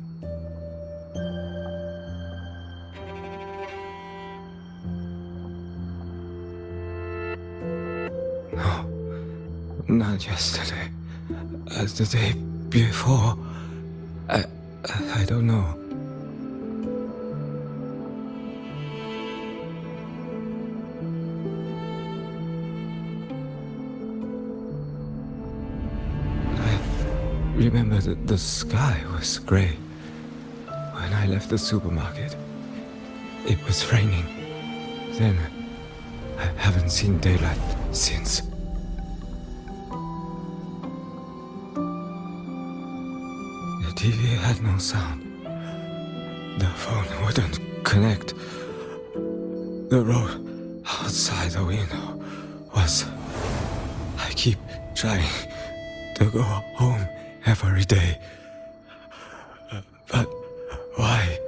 No, not yesterday. The day before. I don't know. I remember that the sky was gray. When I left the supermarket, it was raining. Then, I haven't seen daylight since. The TV had no sound. The phone wouldn't connect. The road outside the window was... I keep trying to go home every day. But why?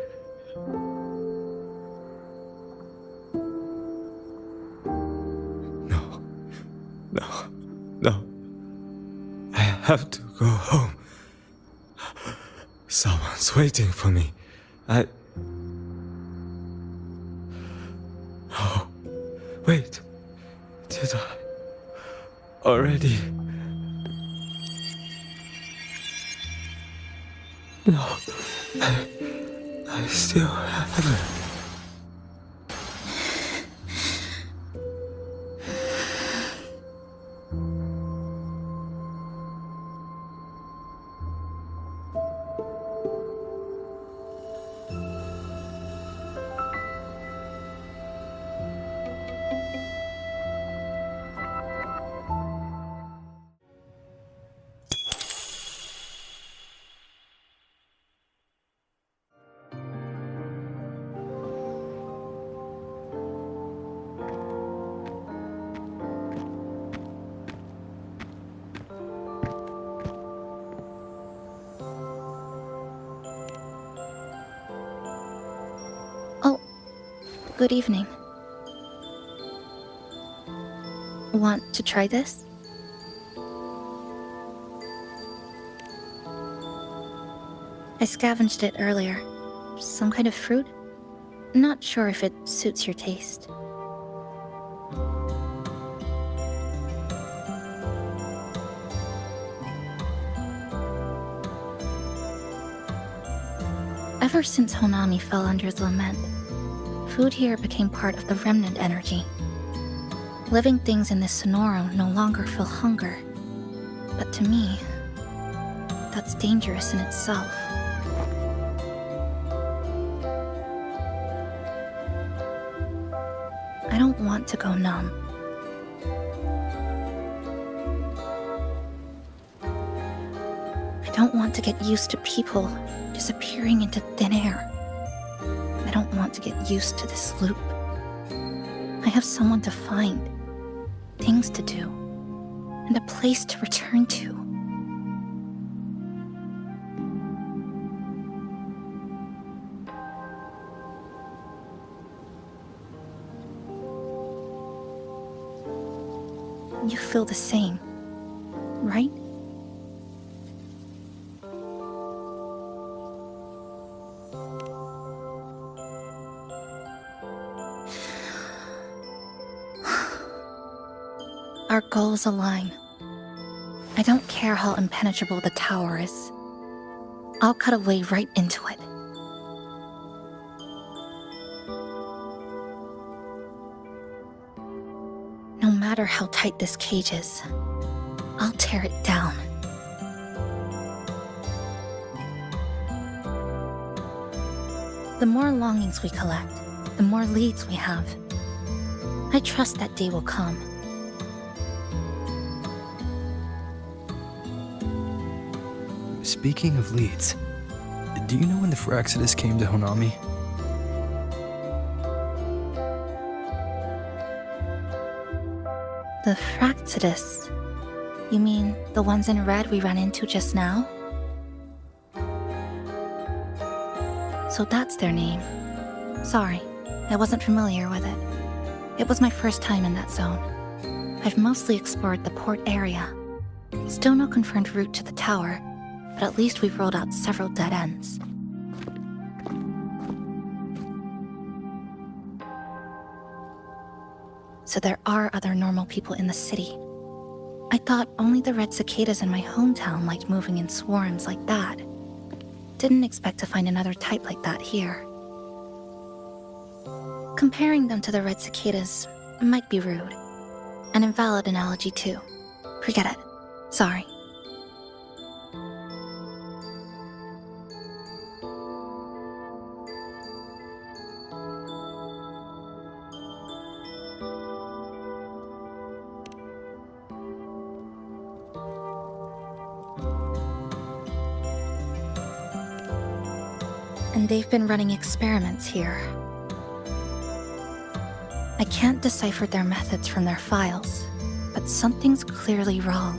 No. I have to go home. Someone's waiting for me. Oh, wait. Did I already? No, I still haven't. Good evening. Want to try this? I scavenged it earlier. Some kind of fruit? Not sure if it suits your taste. Ever since Honami fell under the lament, food here became part of the remnant energy. Living things in this Sonoro no longer feel hunger. But to me, that's dangerous in itself. I don't want to go numb. I don't want to get used to people disappearing into thin air. I don't want to get used to this loop. I have someone to find, things to do, and a place to return to. You feel the same, right? Our goals align. I don't care how impenetrable the tower is. I'll cut a way right into it. No matter how tight this cage is, I'll tear it down. The more longings we collect, the more leads we have. I trust that day will come. Speaking of leads, do you know when the Fragmentadas came to Honami? The Fragmentadas? You mean the ones in red we ran into just now? So that's their name. Sorry, I wasn't familiar with it. It was my first time in that zone. I've mostly explored the port area. Still no confirmed route to the tower, but at least we've rolled out several dead ends. So there are other normal people in the city. I thought only the red cicadas in my hometown liked moving in swarms like that. Didn't expect to find another type like that here. Comparing them to the red cicadas might be rude. An invalid analogy too. Forget it. Sorry. And they've been running experiments here. I can't decipher their methods from their files, but something's clearly wrong.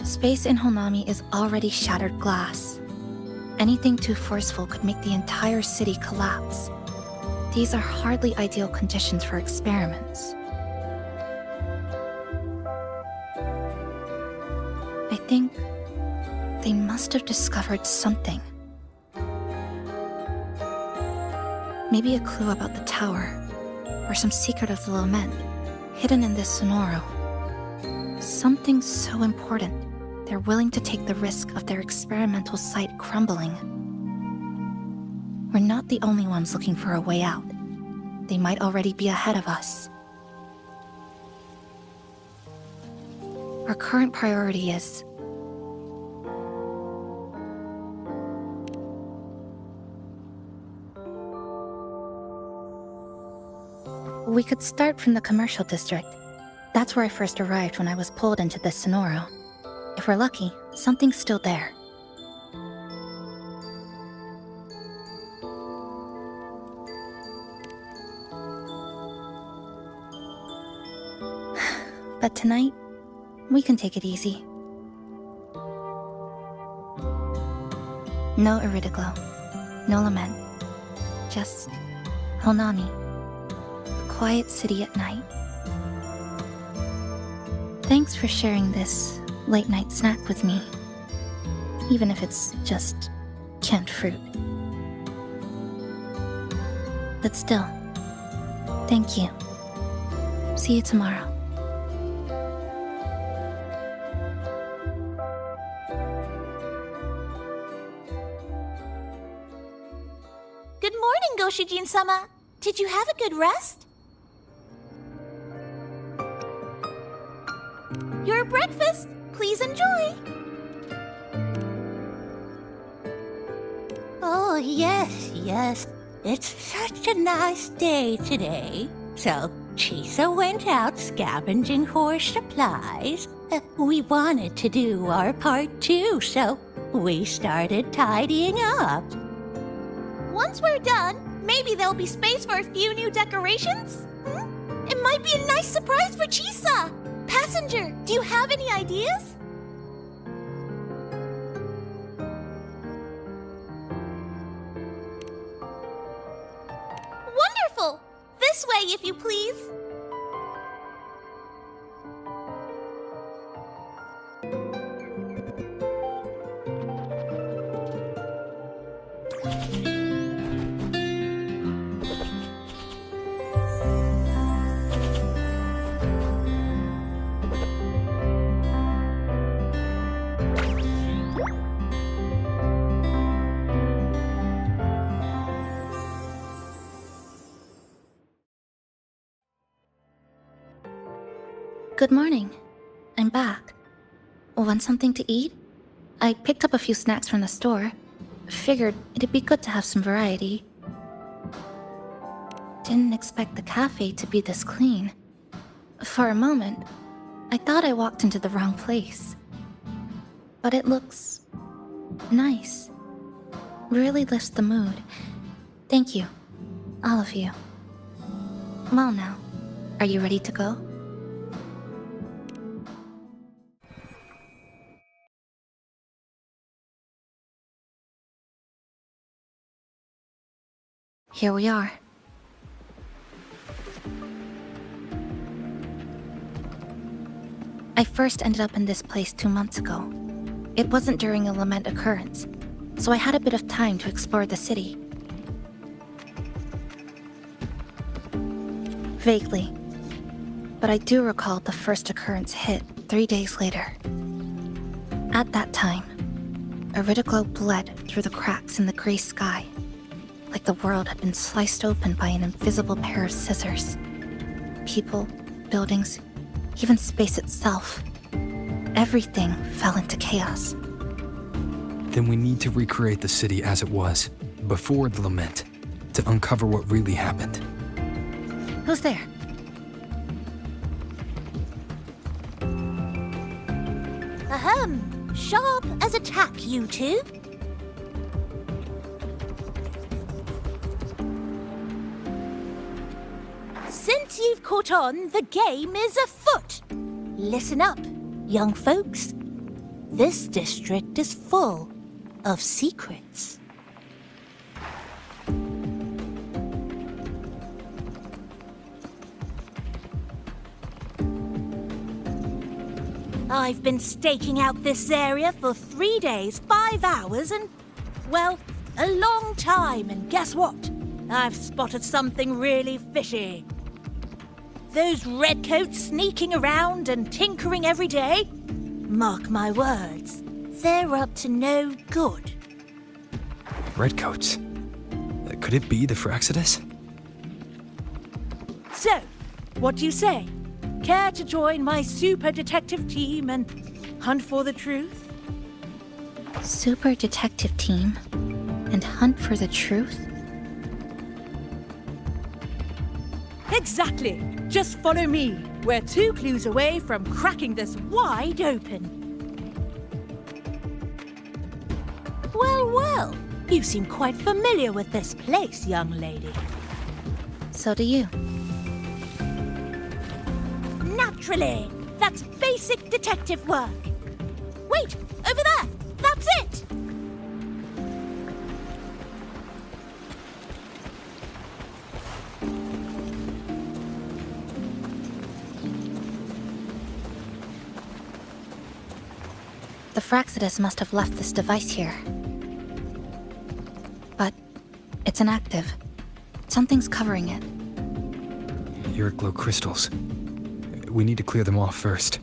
Space in Honami is already shattered glass. Anything too forceful could make the entire city collapse. These are hardly ideal conditions for experiments. I think they must have discovered something. Maybe a clue about the tower, or some secret of the lament, hidden in this sonoro. Something so important, they're willing to take the risk of their experimental site crumbling. We're not the only ones looking for a way out. They might already be ahead of us. Our current priority is... We could start from the commercial district. That's where I first arrived when I was pulled into this sonoro. If we're lucky, something's still there. But tonight, we can take it easy. No Iridoglow, no lament, just Honami, a quiet city at night. Thanks for sharing this late-night snack with me, even if it's just canned fruit. But still, thank you. See you tomorrow. Good morning, Goshijin-sama. Did you have a good rest? Your breakfast, please enjoy. Oh, yes. It's such a nice day today. So, Chisa went out scavenging for supplies. We wanted to do our part too, so we started tidying up. Once we're done, maybe there'll be space for a few new decorations? It might be a nice surprise for Chisa! Passenger, do you have any ideas? Wonderful! This way, if you please. Good morning. I'm back. Want something to eat? I picked up a few snacks from the store. Figured it'd be good to have some variety. Didn't expect the cafe to be this clean. For a moment, I thought I walked into the wrong place. But it looks nice. Really lifts the mood. Thank you, all of you. Well now, are you ready to go? Here we are. I first ended up in this place 2 months ago. It wasn't during a lament occurrence, so I had a bit of time to explore the city. Vaguely, but I do recall the first occurrence hit 3 days later. At that time, Iridoglow bled through the cracks in the gray sky, like the world had been sliced open by an invisible pair of scissors. People, buildings, even space itself. Everything fell into chaos. Then we need to recreate the city as it was, before the lament, to uncover what really happened. Who's there? Ahem. Sharp as a tack, you two. Since you've caught on, the game is afoot. Listen up, young folks. This district is full of secrets. I've been staking out this area for 3 days, 5 hours, and, well, a long time. And guess what? I've spotted something really fishy. Those redcoats sneaking around and tinkering every day? Mark my words, they're up to no good. Redcoats. Could it be the Fragmentadas? So, what do you say? Care to join my super detective team and hunt for the truth? Super detective team? And hunt for the truth? Exactly. Just follow me. We're 2 clues away from cracking this wide open. Well, well. You seem quite familiar with this place, young lady. So do you. Naturally. That's basic detective work. Wait, over there. That's it. The Fragmentadas must have left this device here. But it's inactive. Something's covering it. Glow crystals. We need to clear them off first.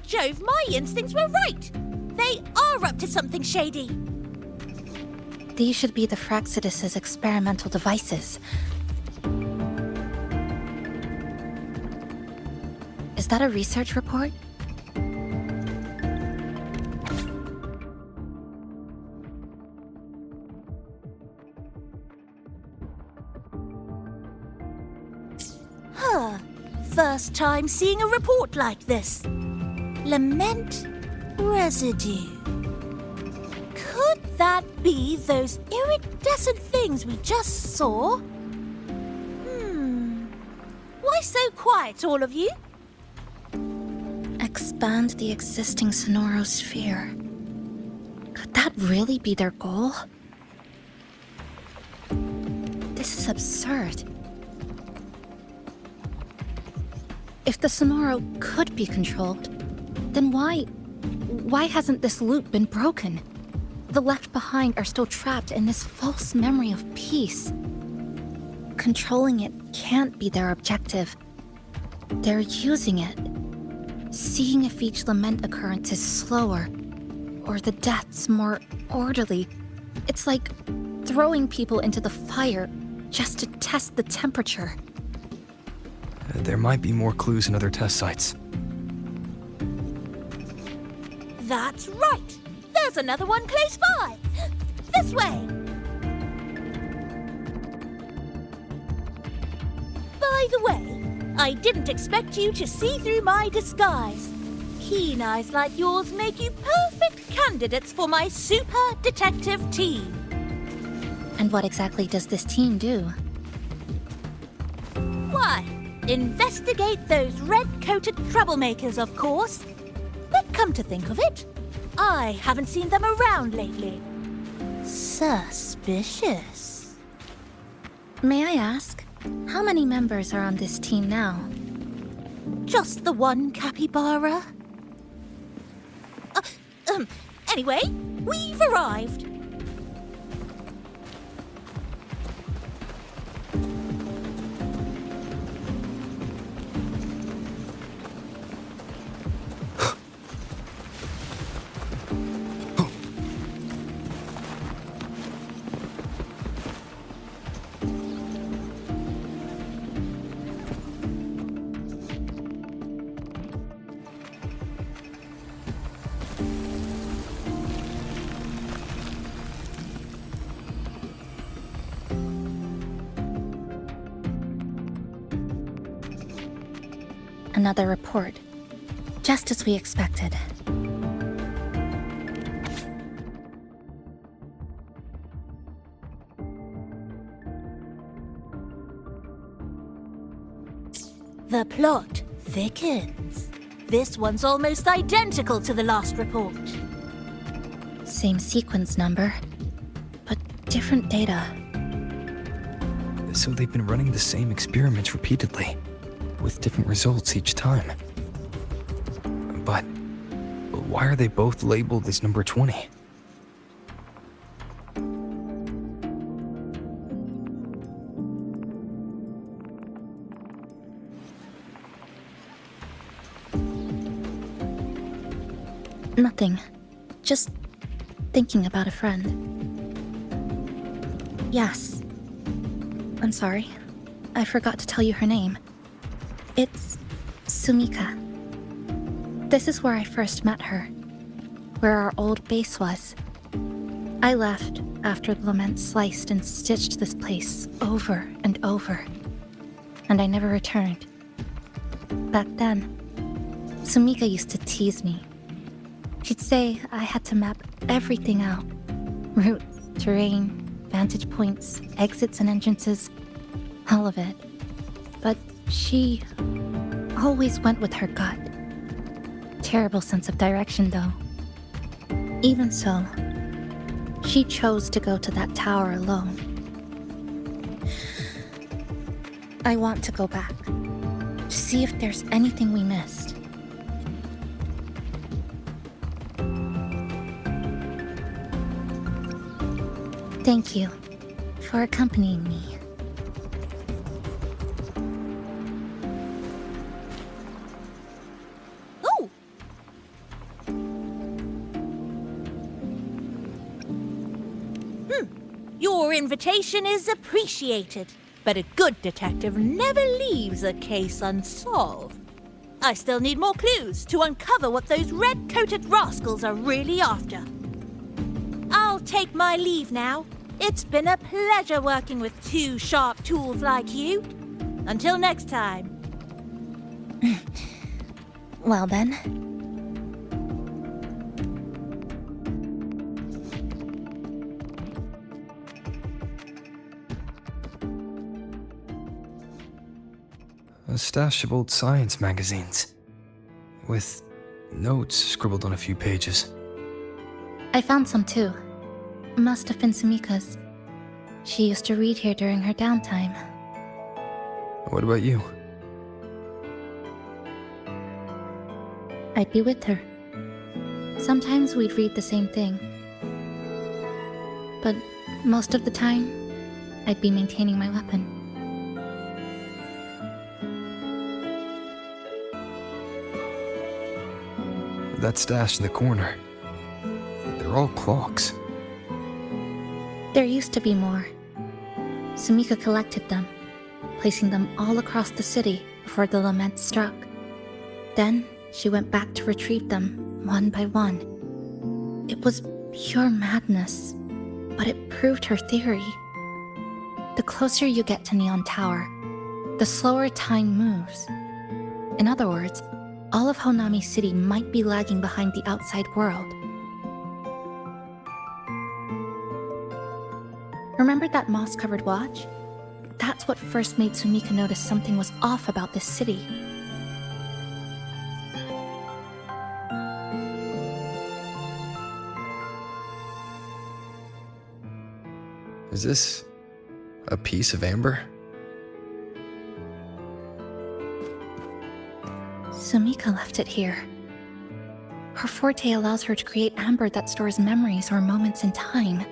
Jove, my instincts were right. They are up to something shady. These should be the Fragmentadas' experimental devices. Is that a research report? Huh. First time seeing a report like this. Lament residue. Could that be those iridescent things we just saw? Why so quiet, all of you? Expand the existing sonorosphere. Could that really be their goal? This is absurd. If the sonoro could be controlled, then why hasn't this loop been broken? The left behind are still trapped in this false memory of peace. Controlling it can't be their objective. They're using it. Seeing if each lament occurrence is slower, or the deaths more orderly. It's like throwing people into the fire just to test the temperature. There might be more clues in other test sites. That's right. There's another one close by. This way. By the way, I didn't expect you to see through my disguise. Keen eyes like yours make you perfect candidates for my super detective team. And what exactly does this team do? Why, investigate those red-coated troublemakers, of course. But come to think of it, I haven't seen them around lately. Suspicious. May I ask, how many members are on this team now? Just the one capybara. Anyway, we've arrived. Another report. Just as we expected. The plot thickens. This one's almost identical to the last report. Same sequence number, but different data. So they've been running the same experiments repeatedly, with different results each time. But why are they both labeled as number 20? Nothing. Just thinking about a friend. Yes. I'm sorry. I forgot to tell you her name. It's Sumika. This is where I first met her, where our old base was. I left after the lament sliced and stitched this place over and over, and I never returned. Back then, Sumika used to tease me. She'd say I had to map everything out. Routes, terrain, vantage points, exits and entrances, all of it. But she always went with her gut. Terrible sense of direction, though. Even so, she chose to go to that tower alone. I want to go back, to see if there's anything we missed. Thank you for accompanying me. Oh! Your invitation is appreciated, but a good detective never leaves a case unsolved. I still need more clues to uncover what those red-coated rascals are really after. I'll take my leave now. It's been a pleasure working with two sharp tools like you. Until next time. Well then. A stash of old science magazines, with notes scribbled on a few pages. I found some too. Must have been Sumika's. She used to read here during her downtime. What about you? I'd be with her. Sometimes we'd read the same thing. But most of the time, I'd be maintaining my weapon. That stash in the corner. They're all clocks. There used to be more. Sumika collected them, placing them all across the city before the lament struck. Then she went back to retrieve them one by one. It was pure madness, but it proved her theory. The closer you get to Neon Tower, the slower time moves. In other words, all of Honami City might be lagging behind the outside world. Remember that moss-covered watch? That's what first made Sumika notice something was off about this city. Is this a piece of amber? Sumika left it here. Her forte allows her to create amber that stores memories or moments in time.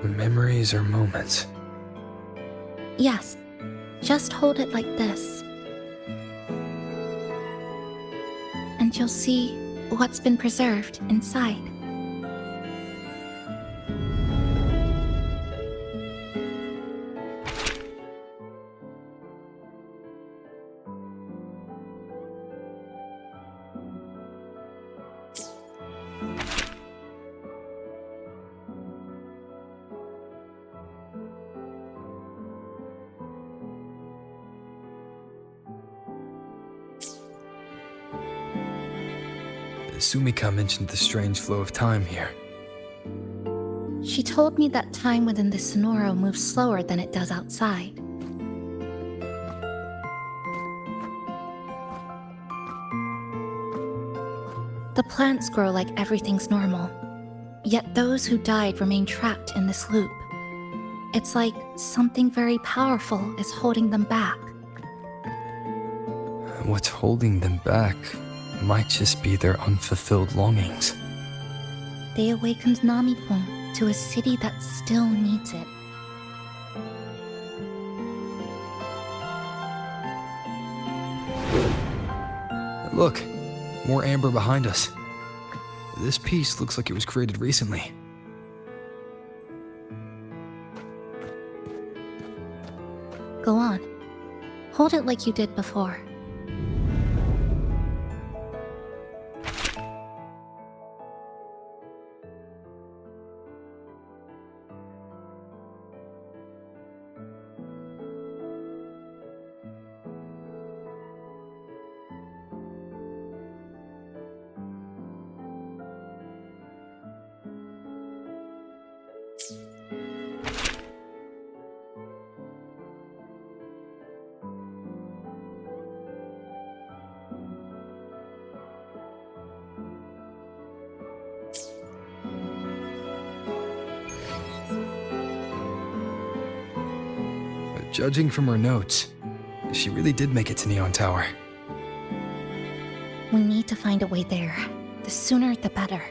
Memories or moments? Yes, just hold it like this. And you'll see what's been preserved inside. Sumika mentioned the strange flow of time here. She told me that time within the Sonoro moves slower than it does outside. The plants grow like everything's normal, yet those who died remain trapped in this loop. It's like something very powerful is holding them back. What's holding them back might just be their unfulfilled longings. They awakened Namipon to a city that still needs it. Look, more amber behind us. This piece looks like it was created recently. Go on. Hold it like you did before. Judging from her notes, she really did make it to Neon Tower. We need to find a way there. The sooner, the better.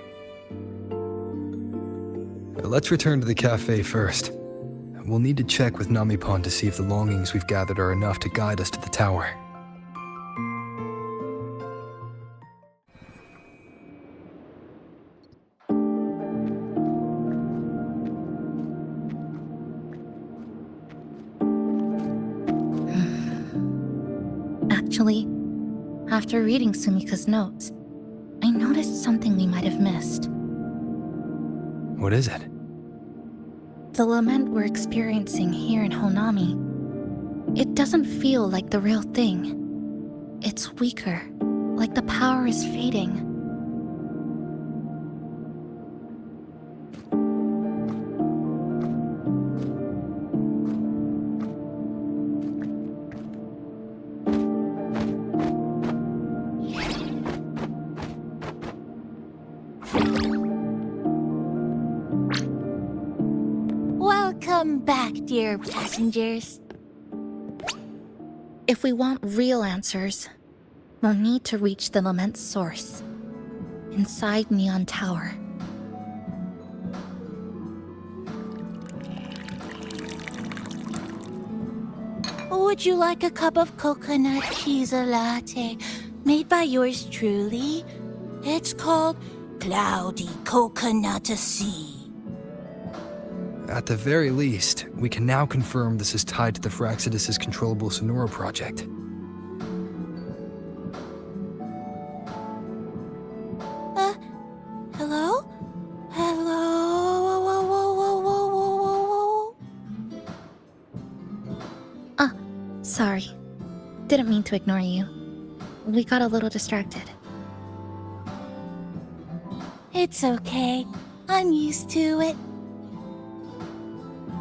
Let's return to the cafe first. We'll need to check with Namipon to see if the longings we've gathered are enough to guide us to the tower. Actually, after reading Sumika's notes, I noticed something we might have missed. What is it? The lament we're experiencing here in Honami, it doesn't feel like the real thing. It's weaker, like the power is fading. Welcome back, dear passengers. If we want real answers, we'll need to reach the lament's source, inside Neon Tower. Would you like a cup of coconut Chisa latte made by yours truly? It's called Cloudy Coconut Sea. At the very least, we can now confirm this is tied to the Fraxidus' controllable Sonora project. Hello? Hello? Whoa, whoa, whoa, whoa, whoa, whoa, whoa. Ah, sorry. Didn't mean to ignore you. We got a little distracted. It's okay. I'm used to it.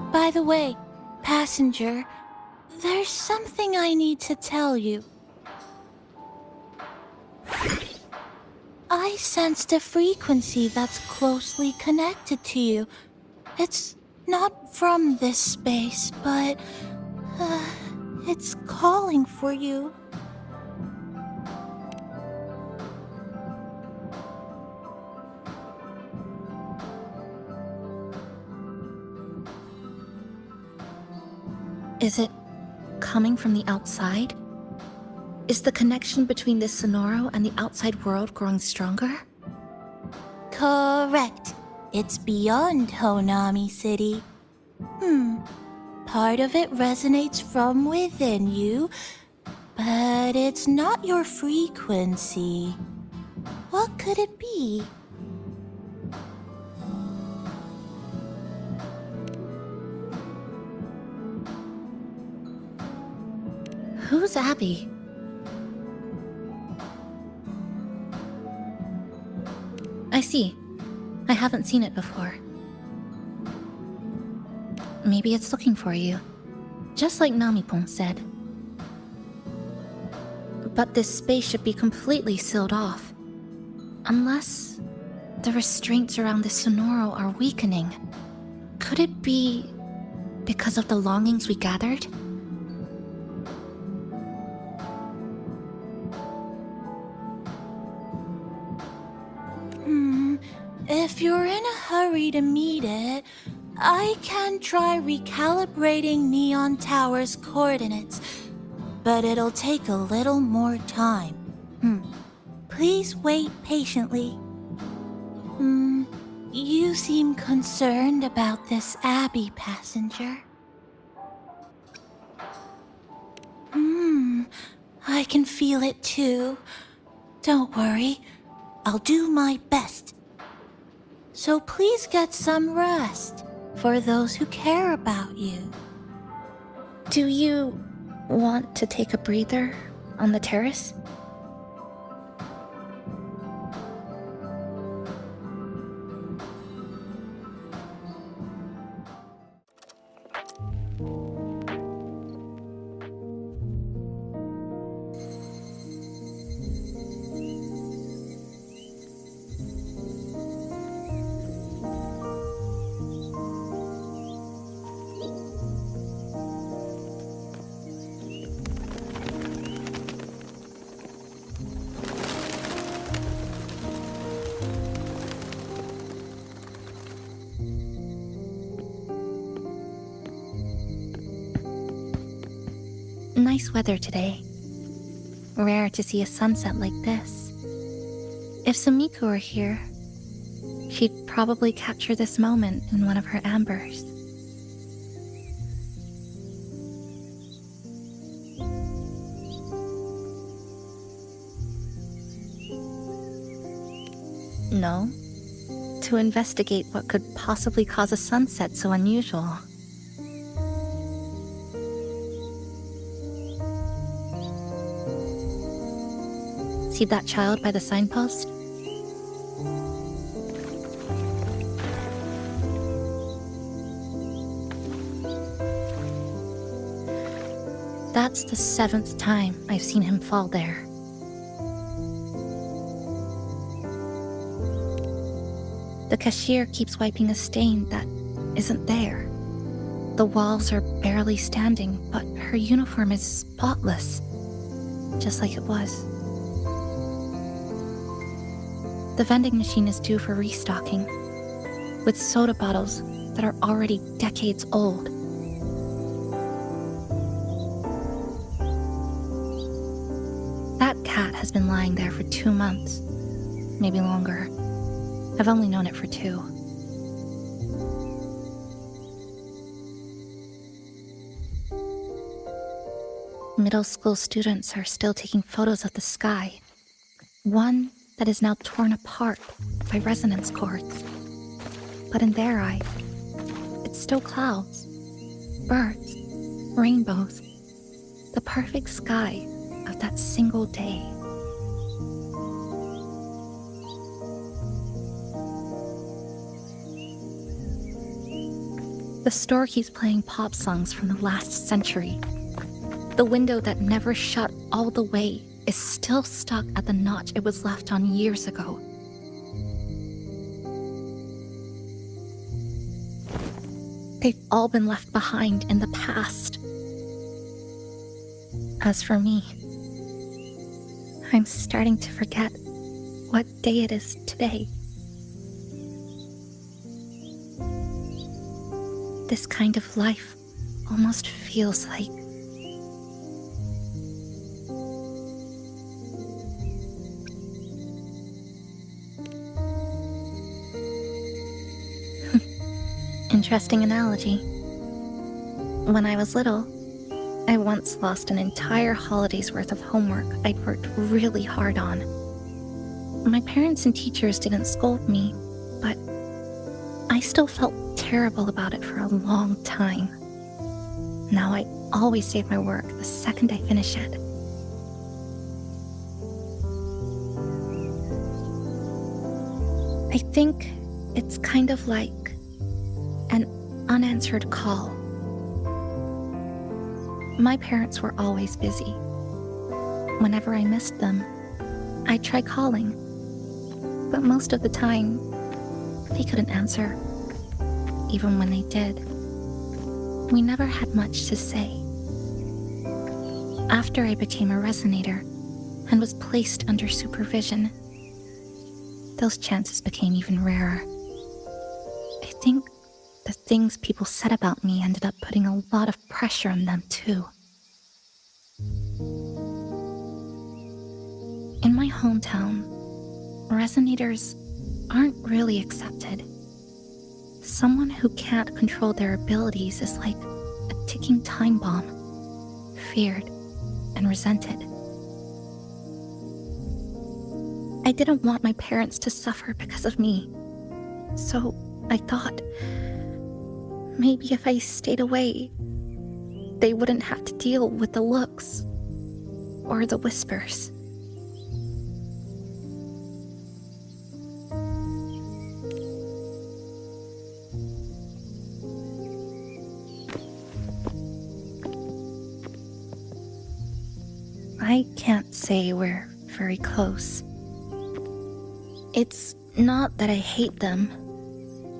By the way, passenger, there's something I need to tell you. I sensed a frequency that's closely connected to you. It's not from this space, but it's calling for you. Is it coming from the outside? Is the connection between this Sonoro and the outside world growing stronger? Correct. It's beyond Honami City. Part of it resonates from within you, but it's not your frequency. What could it be? Who's Abby? I see. I haven't seen it before. Maybe it's looking for you, just like Namipon said. But this space should be completely sealed off. Unless the restraints around the Sonoro are weakening, could it be because of the longings we gathered? If you're in a hurry to meet it, I can try recalibrating Neon Tower's coordinates, but it'll take a little more time. Please wait patiently. You seem concerned about this Abbey passenger. I can feel it too. Don't worry, I'll do my best. So please get some rest for those who care about you. Do you want to take a breather on the terrace? Nice weather today. Rare to see a sunset like this. If Sumiko were here, she'd probably capture this moment in one of her ambers. No, to investigate what could possibly cause a sunset so unusual. See that child by the signpost? That's the 7th time I've seen him fall there. The cashier keeps wiping a stain that isn't there. The walls are barely standing, but her uniform is spotless, just like it was. The vending machine is due for restocking, with soda bottles that are already decades old. That cat has been lying there for 2 months, maybe longer. I've only known it for 2. Middle school students are still taking photos of the sky. One that is now torn apart by resonance cords. But in their eye, it's still clouds, birds, rainbows, the perfect sky of that single day. The store keeps playing pop songs from the last century. The window that never shut all the way is still stuck at the notch it was left on years ago. They've all been left behind in the past. As for me, I'm starting to forget what day it is today. This kind of life almost feels like interesting analogy. When I was little, I once lost an entire holiday's worth of homework I'd worked really hard on. My parents and teachers didn't scold me, but I still felt terrible about it for a long time. Now I always save my work the second I finish it. I think it's kind of like an unanswered call. My parents were always busy. Whenever I missed them, I'd try calling. But most of the time, they couldn't answer, even when they did. We never had much to say. After I became a resonator and was placed under supervision, those chances became even rarer. I think the things people said about me ended up putting a lot of pressure on them, too. In my hometown, resonators aren't really accepted. Someone who can't control their abilities is like a ticking time bomb, feared and resented. I didn't want my parents to suffer because of me, so I thought maybe if I stayed away, they wouldn't have to deal with the looks or the whispers. I can't say we're very close. It's not that I hate them.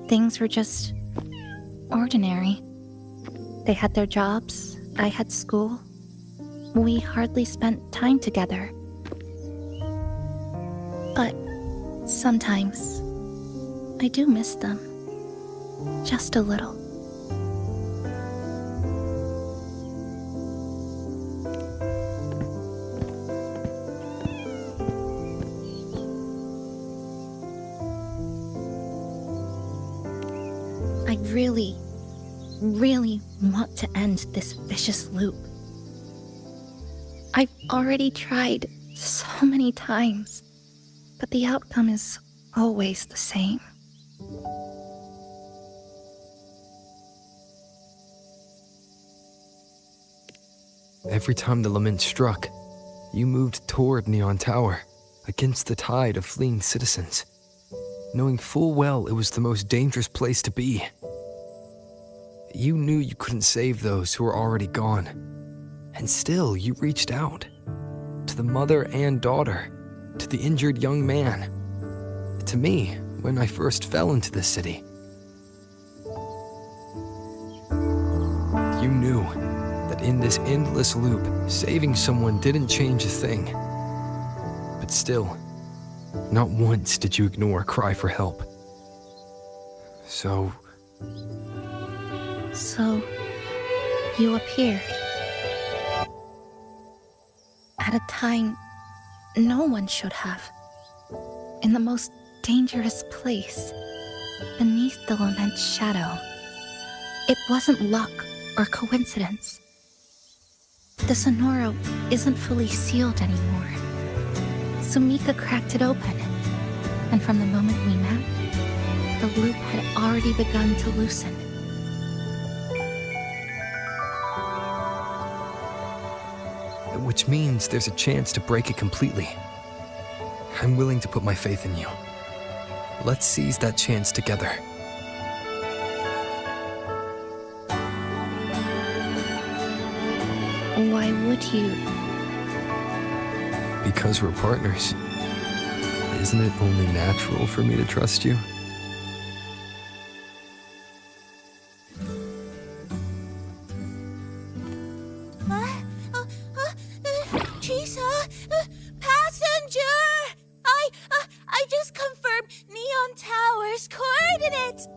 Things were just ordinary. They had their jobs, I had school. We hardly spent time together. But sometimes I do miss them. Just a little. I really want to end this vicious loop. I've already tried so many times, but the outcome is always the same. Every time the lament struck, you moved toward Neon Tower, against the tide of fleeing citizens, knowing full well it was the most dangerous place to be. You knew you couldn't save those who were already gone, and still you reached out. To the mother and daughter, to the injured young man, to me when I first fell into this city. You knew that in this endless loop, saving someone didn't change a thing. But still, not once did you ignore a cry for help. So you appeared. At a time no one should have. In the most dangerous place, beneath the lament's shadow. It wasn't luck or coincidence. The Sonoro isn't fully sealed anymore. Sumika cracked it open, and from the moment we met, the loop had already begun to loosen. which means there's a chance to break it completely. I'm willing to put my faith in you. Let's seize that chance together. Why would you? Because we're partners. Isn't it only natural for me to trust you? Chisa! Passenger! I just confirmed Neon Tower's coordinates!